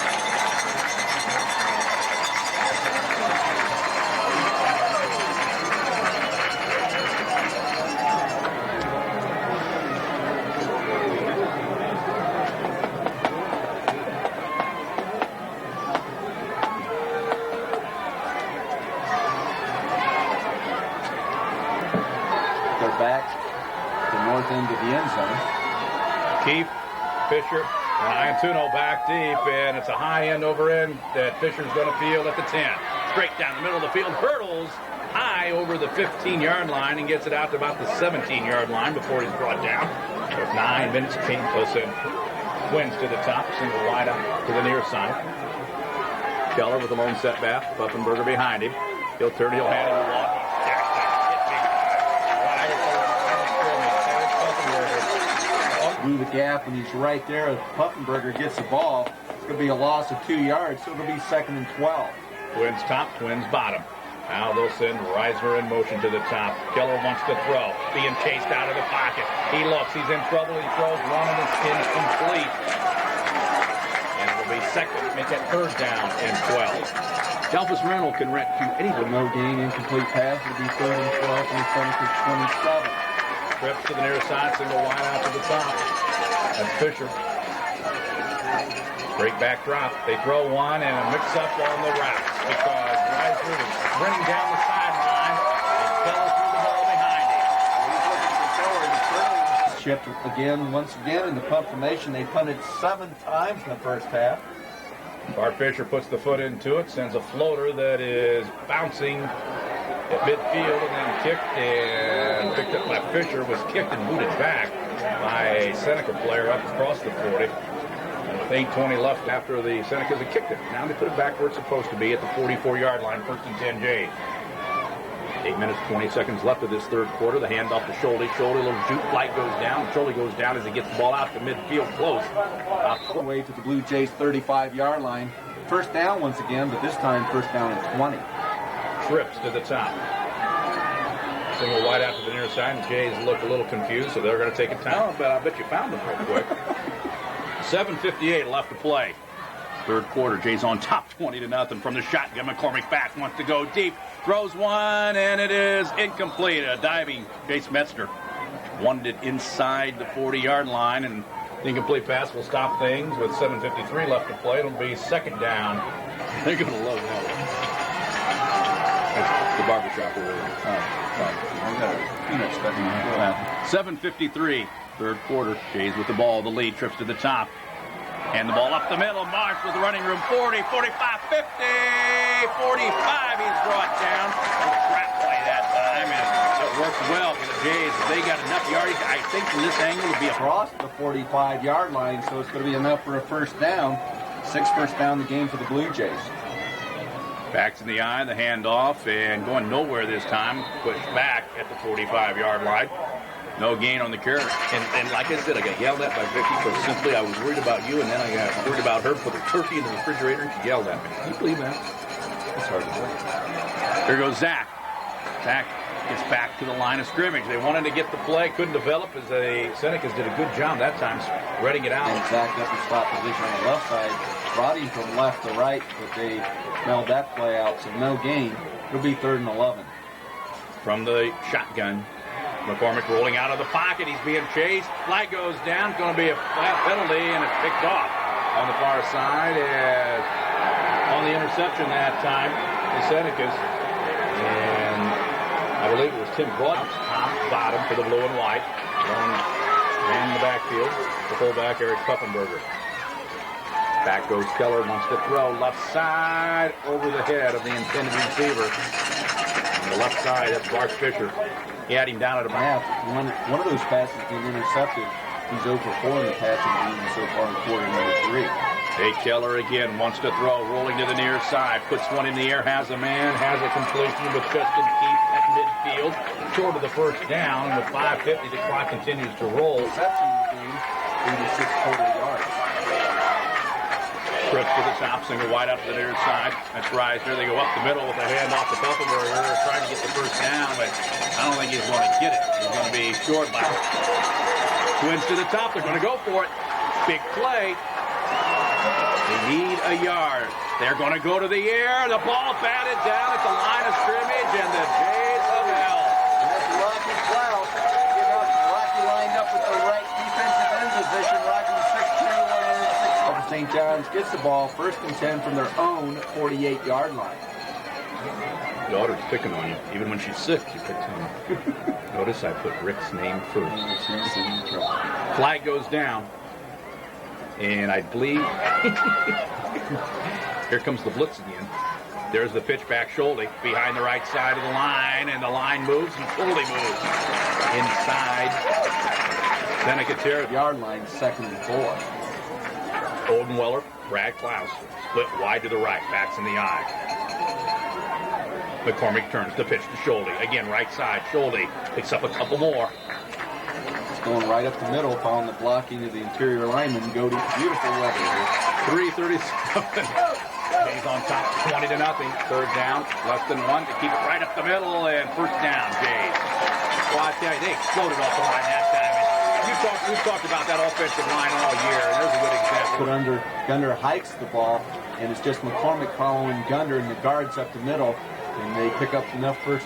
Into the end zone. Keefe, Fisher, and Iantuno back deep, and it's a high end over end that Fisher's going to field at the 10. Straight down the middle of the field, hurdles high over the 15-yard line and gets it out to about the 17-yard line before he's brought down. With 9 minutes, Campos and Twins to the top, single wide out to the near side. Keller with a lone setback, Puffenberger behind him. He'll turn, he'll hand him the walk. Through the gap, and he's right there as Puffenberger gets the ball. It's going to be a loss of 2 yards, so it'll be 2nd and 12. Twins top, Twins bottom. Now they'll send Reisner in motion to the top. Keller wants to throw, being chased out of the pocket. He looks, he's in trouble, he throws one and it's incomplete. And it'll be second, make that third down and 12. Delphos Rental can rent to anyone. No gain, incomplete pass, it'll be 3rd and 12, and it's 27. Trips to the near side, single wide out to the top. That's Fisher. Great back drop. They throw one and a mix-up on the routes because Reisner is running down the sideline and Keller threw the ball behind him. Shift again, once again in the punt formation. They punted 7 times in the first half. Bart Fisher puts the foot into it, sends a floater that is bouncing at midfield and then kicked and picked up by Fisher, was kicked and booted back by a Seneca player up across the 40. And with 8:20 left after the Senecas had kicked it. Now they put it back where it's supposed to be at the 44-yard line, 1st and 10 Jays. 8 minutes, 20 seconds left of this third quarter. The handoff to Schulte. Schulte, a little juke flight goes down. Schulte goes down as he gets the ball out to midfield close. Way to the Blue Jays 35-yard line. First down once again, but this time first down at 20. Trips to the top. Single wide out to the near side. The Jays look a little confused, so they're going to take a time. But I bet you found them real quick. 7:58 left to play. Third quarter, Jays on top 20-0 from the shotgun. McCormick back, wants to go deep. Throws one, and it is incomplete. A diving Chase Metzner wanted it inside the 40-yard line, and the incomplete pass will stop things with 7:53 left to play. It'll be second down. They're going to love that one. That's the barbershop over there. 7:53, third quarter. Jays with the ball. The lead, trips to the top. And the ball up the middle. Marsh with the running room. 40, 45, 50, 45. He's brought down. A trap play that time, and it worked well for the Jays. They got enough yardage, I think, from this angle to be across the 45-yard line, so it's going to be enough for a first down. 6th first down the game for the Blue Jays. Backs in the eye, the handoff, and going nowhere this time. Pushed back at the 45-yard line. No gain on the carry. And like I said, I got yelled at by Vicky because simply I was worried about you, and then I got worried about her, put the turkey in the refrigerator, and she yelled at me. Can you believe that? That's hard to believe. Here goes Zach. Zach gets back to the line of scrimmage. They wanted to get the play, couldn't develop as the Senecas did a good job that time spreading it out. And Zach got the spot position on the left side, brought him from left to right, but they held that play out, so no gain. It'll be 3rd and 11. From the shotgun, McCormick rolling out of the pocket. He's being chased. Flag goes down. It's going to be a flat penalty, and it's picked off on the far side. As on the interception that time, the Senecas. And I believe it was Tim Broad's top bottom for the blue and white. Long man in the backfield. The fullback, Eric Pufferberger. Back goes Keller, wants to throw left side over the head of the intended receiver. On the left side, that's Bart Fisher. He had him down at about half. One of those passes being intercepted. He's over 4 in the passing game so far in quarter number 3. Hey, Keller again wants to throw, rolling to the near side, puts one in the air, has a man, has a completion with Justin Keith at midfield, short of the first down, and with 5:50, the clock continues to roll. Reception game, 86 total yards. Trips to the top, single wide out to the near side. That's Reisner. They go up the middle with a hand off the Pufferberger, trying to get the first down, but I don't think he's going to get it. He's going to be short by twins to the top. They're going to go for it. Big play. They need a yard. They're going to go to the air. The ball batted down at the line of scrimmage, and the Jays of hell. That's Rocky Klaus. Rocky lined up with the right defensive end position. Rocky 6'2", 160. St. John's gets the ball, 1st and 10 from their own 48-yard line. Daughter's picking on you. Even when she's sick, she picks on you. Notice I put Rick's name first. Flag goes down. And I believe here comes the blitz again. There's the pitch back, Schulte behind the right side of the line, and the line moves, and Schulte moves inside Seneca territory. Yard line, 2nd and 4. Odenweller, Brad Klaus, split wide to the right, backs in the eye. McCormick turns the pitch to Schulte. Again, right side, Schulte picks up a couple more. Going right up the middle, following the blocking of the interior lineman. Go to beautiful weather here. 3:37. Jays on top, 20-0. 3rd down, less than 1 to keep it right up the middle, and 1st down, Jays. Well, I tell you, they exploded off the line that time. And we've talked about that offensive line all year, and there's a good example. Put under, Gunder hikes the ball, and it's just McCormick following Gunder, and the guards up the middle. And they pick up enough for a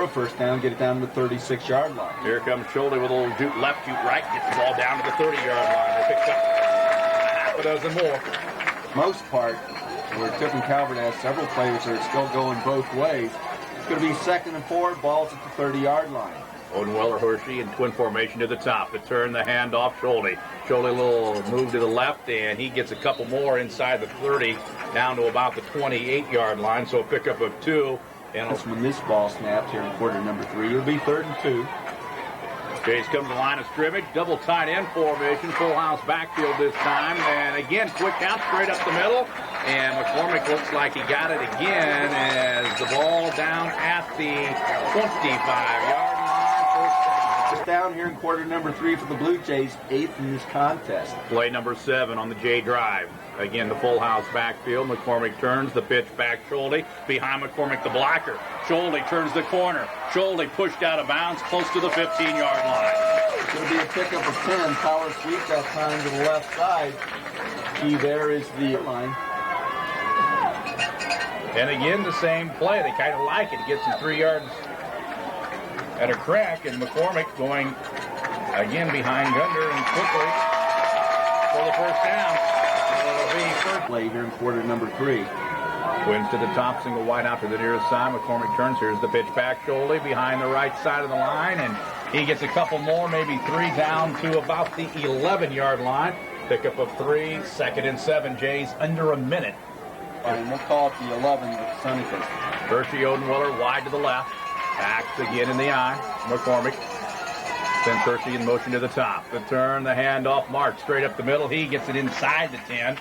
first down, get it down to the 36-yard line. Here comes Schulte with a little juke left, juke right, gets the ball down to the 30-yard line. They picked up half a dozen more. Most part, where Tiffin Calvert has several players that are still going both ways, it's going to be 2nd and 4, balls at the 30-yard line. Odenweller, Hershey in twin formation to the top. To turn the handoff, Schulte. Schulte a little move to the left, and he gets a couple more inside the 30, down to about the 28-yard line. So a pickup of 2. And that's when this ball snapped here in quarter number 3. It'll be 3rd and 2. Jays come to the line of scrimmage. Double tight end formation. Full house backfield this time. And again, quick out straight up the middle. And McCormick looks like he got it again as the ball down at the 25-yard line. Down here in quarter number 3 for the Blue Jays, 8th in this contest. Play number 7 on the J drive. Again, the full house backfield. McCormick turns the pitch back. Schulte behind McCormick, the blocker. Schulte turns the corner. Schulte pushed out of bounds close to the 15-yard line. It's going to be a pickup of 10. Power sweep that time to the left side. Key there is the line. And again, the same play. They kind of like it. He gets him 3 yards at a crack, and McCormick going again behind Gunder and quickly for the first down. It'll be first play here in quarter number 3. Twins to the top, single wide out to the nearest side. McCormick turns. Here's the pitch back. Schulte behind the right side of the line, and he gets a couple more, maybe 3 down to about the 11-yard line. Pickup of 3, 2nd and 7. Jays under a minute. And we'll call it the 11 with Senecas. Hershey Odenweller wide to the left. Backs again in the eye. McCormick sends Hershey in motion to the top. The turn, the handoff, march straight up the middle. He gets it inside the 10.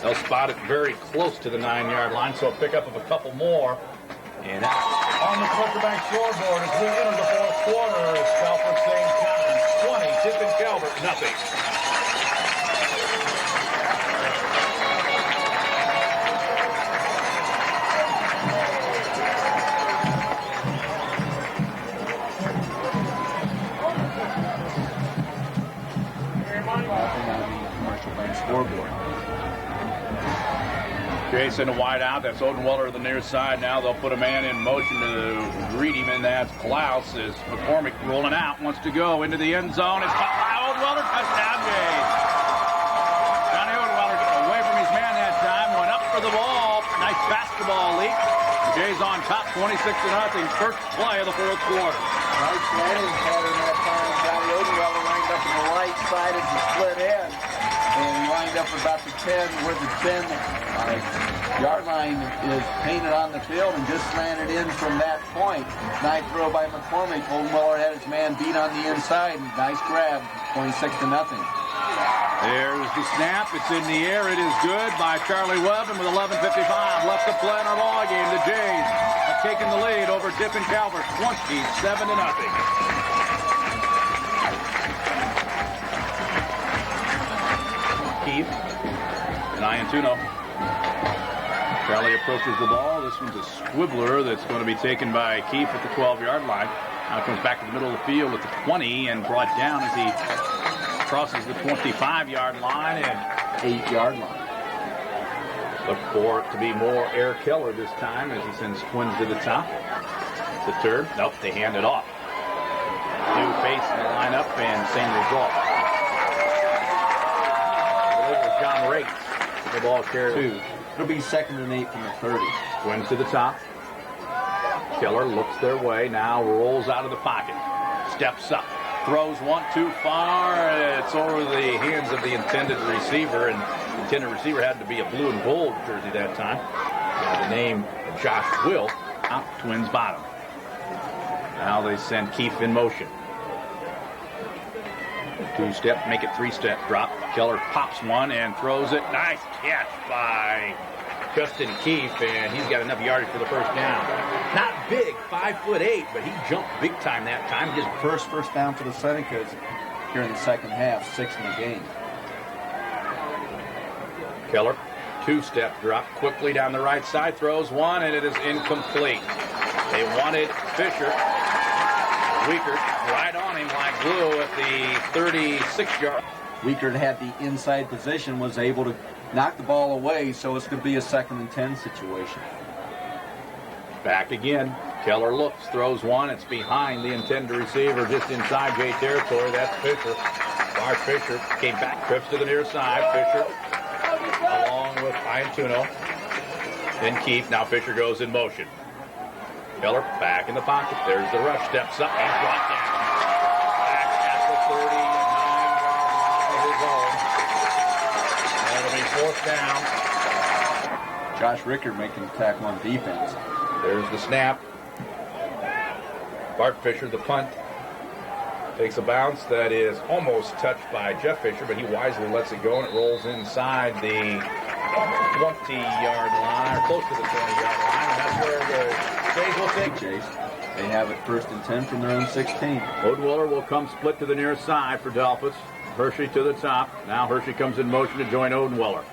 They'll spot it very close to the 9-yard line, so a pickup of a couple more. And on the quarterback scoreboard as we enter the 4th quarter, it's Delphos St. John's 20, Tiffin Calvert, nothing. Scoreboard. Jason, a wide out. That's Odenweiler to the near side. Now they'll put a man in motion to greet him, and that's Klaus as McCormick rolling out. Wants to go into the end zone. It's caught by Odenweiler. Touchdown, Jays. Johnny Odenweiler away from his man that time. Went up for the ball. Nice basketball leak. Jays on top, 26-0. First play of the fourth quarter. Nice landing pattern that time. Johnny Odenweiler lined up on the right side of the split end. And he lined up about the 10, where the 10-yard line is painted on the field, and just slanted in from that point. Nice throw by McCormick. Odenweiler had his man beat on the inside. Nice grab, 26-0. There's the snap. It's in the air. It is good by Charlie Webb, and with 11:55 left to play in our ball game, the Jays have taken the lead over Tiffin Calvert, 27-0. Keith and Iantuno. Charlie approaches the ball. This one's a squibbler that's going to be taken by Keith at the 12-yard line. Now comes back to the middle of the field at the 20 and brought down as he crosses the 25-yard line and 8-yard line. Look for it to be more Eric Keller this time as he sends Twins to the top. The turn. Nope, they hand it off. New face in the lineup and same result. John Rates. The ball carried 2. It'll be 2nd and 8 from the 30. Twins to the top. Keller looks their way. Now rolls out of the pocket. Steps up. Throws one too far. It's over the hands of the intended receiver. And the intended receiver had to be a blue and gold jersey that time. By the name of Josh Will. Out Twins bottom. Now they send Keefe in motion. 2-step, make it 3-step drop. Keller pops one and throws it. Nice catch by Justin Keefe, and he's got enough yardage for the first down. Not big, 5'8", but he jumped big time that time. Just First down for the Senecas here in the second half, 6 in the game. Keller, 2-step drop quickly down the right side, throws one, and it is incomplete. They wanted Fisher. Weaker right on him like glue at the 36-yard. Weaker had the inside position, was able to knock the ball away, so it's going to be a 2nd and 10 situation. Back again. Keller looks, throws one. It's behind the intended receiver, just inside J territory. That's Fisher. Bart Fisher came back, trips to the near side. Fisher along with Iantuno. Then Keefe. Now Fisher goes in motion. Keller back in the pocket. There's the rush. Steps up. He's brought down. Back at the 39 of his own. That'll be 4th down. Josh Rickard making the tackle on defense. There's the snap. Bart Fisher, the punt. Takes a bounce that is almost touched by Jeff Fisher, but he wisely lets it go, and it rolls inside the 20-yard line, or close to the 20-yard line, and that's where the Jays will take Chase. They have it 1st and 10 from their own 16. Odenweiler will come split to the near side for Delphos. Hershey to the top. Now Hershey comes in motion to join Odenweiler.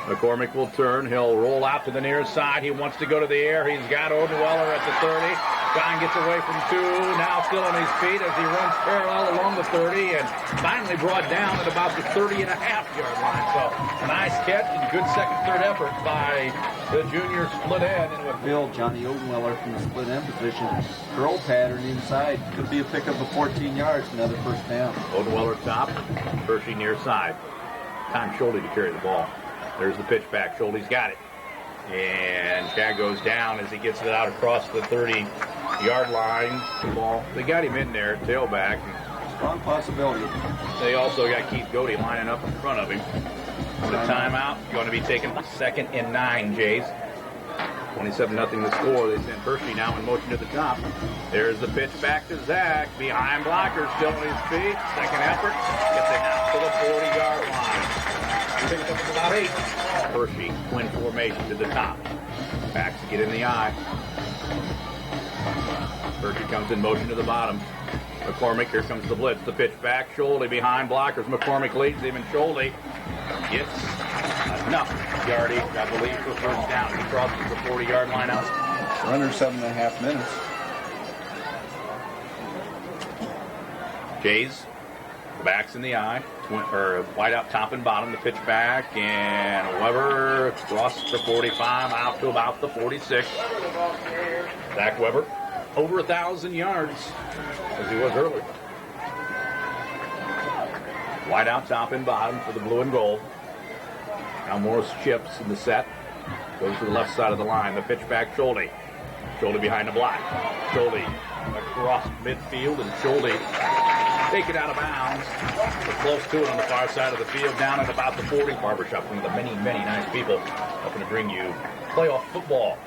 McCormick will turn. He'll roll out to the near side. He wants to go to the air. He's got Odenweiler at the 30. John gets away from 2. Now still on his feet as he runs parallel along the 30 and finally brought down at about the 30.5-yard line. So nice catch and good second-third effort by the junior split end. And with Bill, Johnny Odenweiler from the split end position. Curl pattern inside. Could be a pickup of 14 yards. Another 1st down. Odenweiler top. Hershey near side. Time Schulte to carry the ball. There's the pitch back. Schulte's got it. And Chad goes down as he gets it out across the 30-yard line. The ball. They got him in there, tailback. Strong possibility. They also got Keith Godey lining up in front of him. The timeout going to be taken 2nd and 9, Jays. 27-0 the score. They send Hershey now in motion to the top. There's the pitch back to Zach. Behind blocker, still on his feet. Second effort. Gets it out to the 40-yard line. Picks up about 8. Hershey, twin formation to the top. Backs get in the eye. Hershey comes in motion to the bottom. McCormick, here comes the blitz. The pitch back. Schulte behind blockers. McCormick leads him, and Schulte gets enough yardage, I believe, for 1st down. He crosses the 40-yard line out. We're under 7.5 minutes. Jays The back's in the eye. Wide out top and bottom. The pitch back. And Weber across the 45 out to about the 46. Zach Weber over 1,000 yards as he was earlier. Wide out top and bottom for the blue and gold. Now Morris chips in the set. Goes to the left side of the line. The pitch back, Schulte. Schulte behind the block. Schulte across midfield, and Schulte taken out of bounds. We're close to it on the far side of the field, down at about the 40. Barbershop, one of the many, many nice people helping to bring you playoff football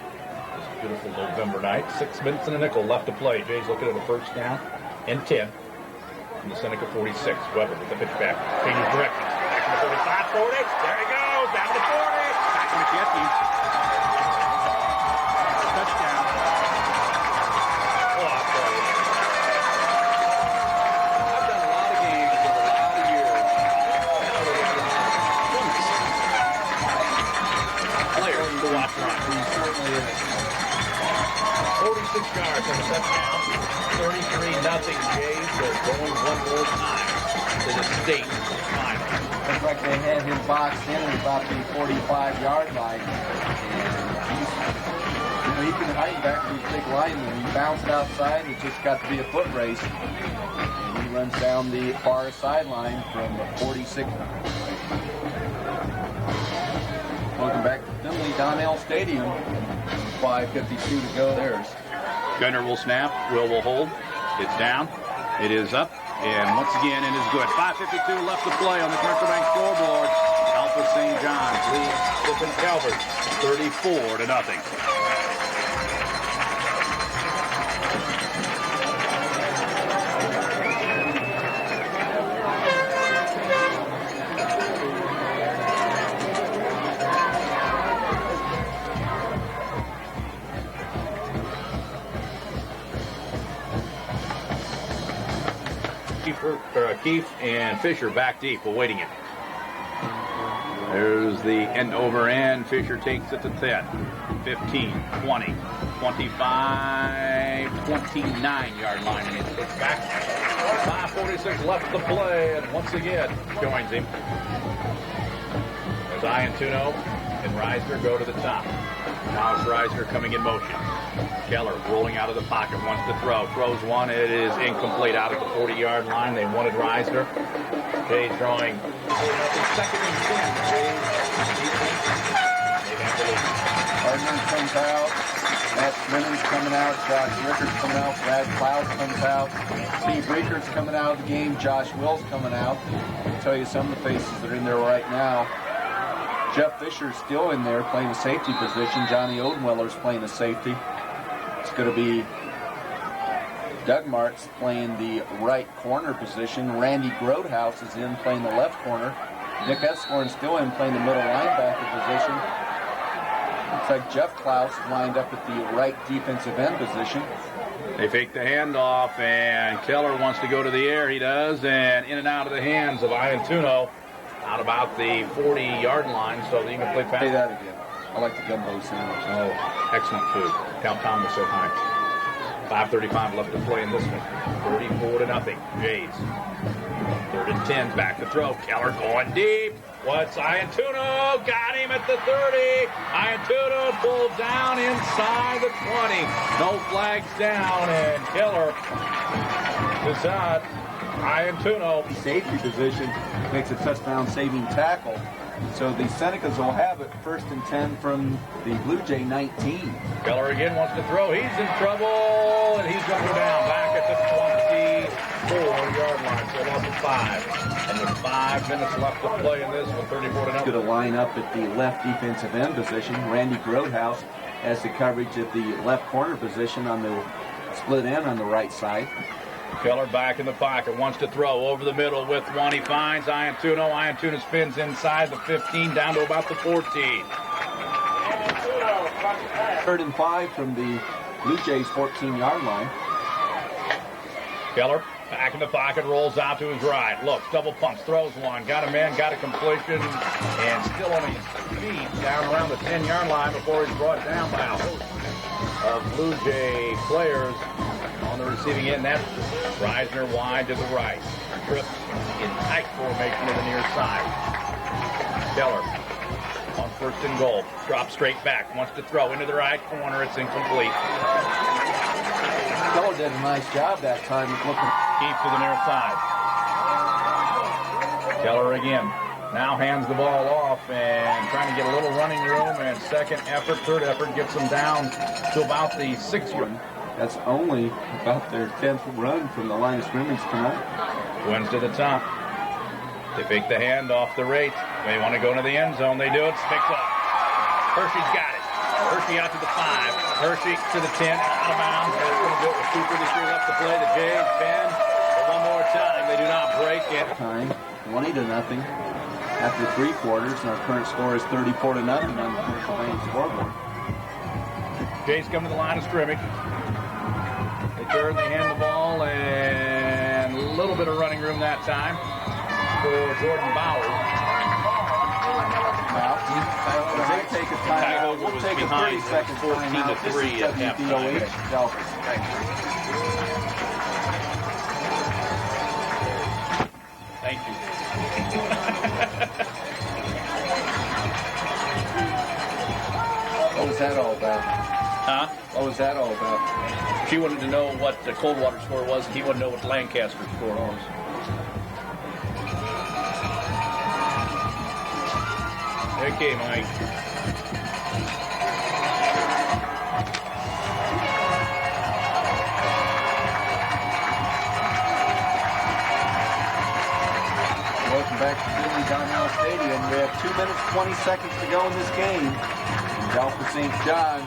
this beautiful November night. 6 minutes and a nickel left to play. Jay's looking at a first down and 10. From the Seneca 46. Weber with the pitch back. Changes direction. Back to the 45, 40. There he goes. Down to the 40. Back to McKechnie. Touchdown. Oh, I'll tell you. I've done a lot of games over a lot of years. Players to watch run. He certainly is. 46 yards on the touchdown. 33-0. Jays are going one more time to the state final. Looks like they had him boxed in at about the 45-yard line. And he can hide back to his big lineman. He bounced outside. It just got to be a foot race. And he runs down the far sideline from 46. Welcome back to Finley Donnell Stadium. 5:52 to go. There's Gunner will snap. Will hold. It's down. It is up. And once again, it is good. 5:52 left to play on the Commercial Bank scoreboard. Alpha St. John's leads Tiffin Calvert 34-0. Keefe and Fisher back deep, awaiting it. There's the end over end. Fisher takes it to 10, 15, 20, 25, 29-yard line, and it's back. 5:46 left to play, and once again joins him. As Iantuno and Reisner go to the top. Now it's Reisner coming in motion. Keller rolling out of the pocket, wants to throw. Throws one, it is incomplete out at the 40-yard line. They wanted Reisner. Jay throwing. Second and 10. Gardner comes out. Matt Simmons coming out. Josh Rickards coming out. Brad Klaus comes out. Steve Reeker's coming out of the game. Josh Wills coming out. I'll tell you some of the faces that are in there right now. Jeff Fisher's still in there playing the safety position. Johnny Odenweller's playing the safety. It's going to be Doug Martz playing the right corner position. Randy Grodhouse is in playing the left corner. Nick Escorn's still in playing the middle linebacker position. Looks like Jeff Klaus is lined up at the right defensive end position. They fake the handoff, and Keller wants to go to the air. He does, and in and out of the hands of Iantuno. Out about the 40-yard line, so that you can play pass. Say that again. I like the gumbo sandwich. Oh, excellent food. Cal Thomas so high. 5:35 left to play in this one. 34-0. Jays. 3rd and 10. Back to throw. Keller going deep. What's Iantuno? Got him at the 30. Iantuno pulled down inside the 20. No flags down, and Keller is out. Iantuno. Safety position makes a touchdown saving tackle. So the Senecas will have it 1st and 10 from the Blue Jay 19. Keller again wants to throw. He's in trouble, and he's going to go down back at the 24-yard line. So lost of 5. And there's 5 minutes left to play in this one, 34-0. Going to line up at the left defensive end position. Randy Grodhouse has the coverage at the left corner position on the split end on the right side. Keller back in the pocket, wants to throw over the middle with one. He finds Iantuno. Iantuno spins inside the 15 down to about the 14. 3rd and 5 from the Blue Jays 14-yard line. Keller back in the pocket, rolls out to his right. Looks, double pumps, throws one. Got a man, got a completion, and still on his feet down around the 10-yard line before he's brought down by a host of Blue Jay players on the receiving end. That Reisner wide to the right. Trips in tight formation to the near side. Keller on first and goal. Drops straight back. Wants to throw into the right corner. It's incomplete. Keller did a nice job that time. He's looking. Keep to the near side. Keller again. Now hands the ball off and trying to get a little running room. And second effort, third effort gets them down to about the 6-yard. That's only about their 10th run from the line of scrimmage tonight. Twins to the top. They fake the hand off the rate. They want to go into the end zone. They do it. Sticks up. Hershey's got it. Hershey out to the 5. Hershey to the 10. Out of bounds. That's going to do it with 2:33 left to play. The Jays bend. But one more time. They do not break it. Time 20-0 after 3 quarters, and our current score is 34-0 on the commercial lane scoreboard. Jays come to the line of scrimmage. They turn, they hand the ball, and a little bit of running room that time for Jordan Bauer. Now, they take a timeout. We'll take a 30-second timeout. 14-3 at halftime. Delphos. Thank you. What was that all about? Huh? What was that all about? She wanted to know what the Coldwater score was, and he wanted to know what Lancaster's score was. Okay, Mike. Welcome back to Finley Donnell Stadium. We have 2 minutes, 20 seconds to go in this game. Delphos St. John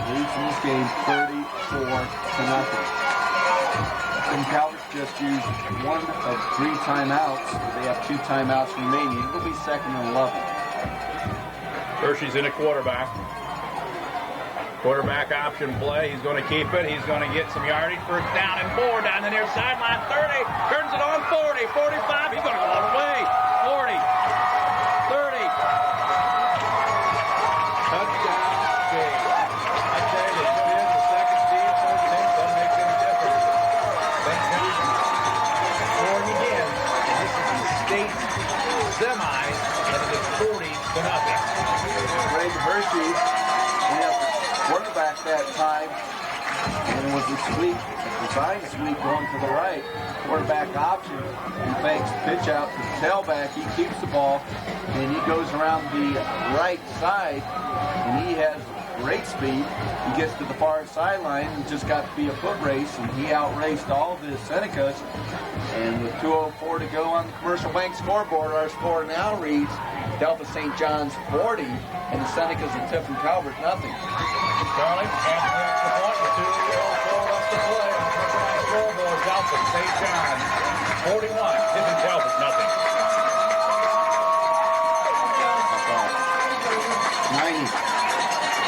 leads in this game 34-0. Tiffin Calvert just used 1 of 3 timeouts. They have 2 timeouts remaining. It'll be 2nd and 11. Hershey's in a quarterback. Quarterback option play. He's going to keep it. He's going to get some yardage. First down and 4 down the near sideline. 30. Turns it on. 40. 45. He's going to go all the way. 40. 30. Touchdown. Jays. I tell you, they put in the second team, third team. Doesn't make any difference. St. John's scoring again. And this is the state semi. And it is 40-0. Greg Hershey, we have the quarterback that time, and it was a sweep, a design sweep going to the right. Quarterback option, he fakes the pitch out to the tailback, he keeps the ball, and he goes around the right side, and he has great speed. He gets to the far sideline, it just got to be a foot race, and he outraced all the Senecas. And with 2:04 to go on the Commercial Bank scoreboard, our score now reads Delphos St. John's 40 and the Senecas of Tiffin Calvert nothing. Charlie, and the point with 2:04 left to play on the Commercial Bank scoreboard. Delphos St. John 41, Tiffin Calvert nothing.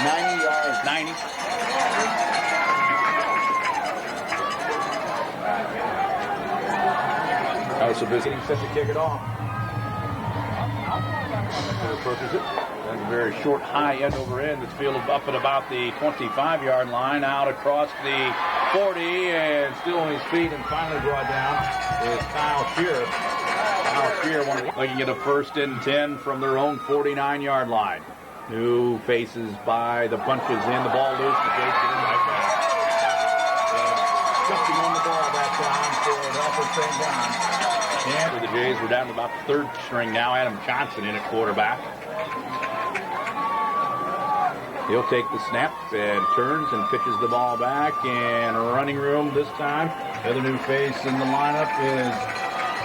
90 yards. 90. That was so busy. He's set to kick it off. Approaches it. That's a very short, high end over end that's fielded up at about the 25-yard line, out across the 40, and still on his feet, and finally brought down is Kyle Shearer. Kyle Shearer looking at a 1st and 10 from their own 49-yard line. New faces by the punches in, the ball loose, the Jays get in right back. Jumping on the ball that time for Delphos St. John. And for the Jays, we're down to about the 3rd string now. Adam Johnson in at quarterback. He'll take the snap and turns and pitches the ball back. And running room this time. The other new face in the lineup is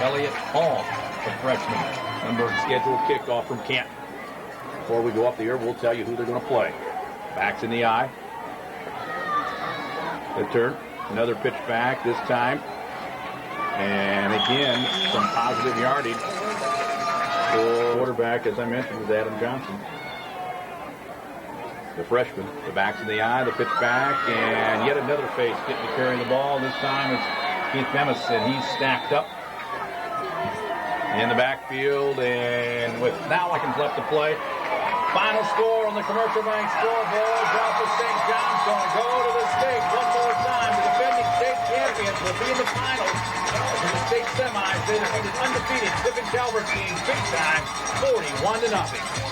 Elliott Hall, the freshman. Number scheduled kickoff from Canton. Before we go up the air, we'll tell you who they're going to play. Backs in the eye. The turn. Another pitch back this time. And again, some positive yardage. The quarterback, as I mentioned, was Adam Johnson. The freshman. The backs in the eye, the pitch back, and yet another face getting to carry the ball. This time it's Keith Bemis, and he's stacked up in the backfield. And with now seconds left to play. Final score on the Commercial Bank scoreboard. Delphos St. John's going to go to the state one more time. The defending state champions will be in the finals. In the state semis, they defeated undefeated Tiffin Calvert team big time, 41-0.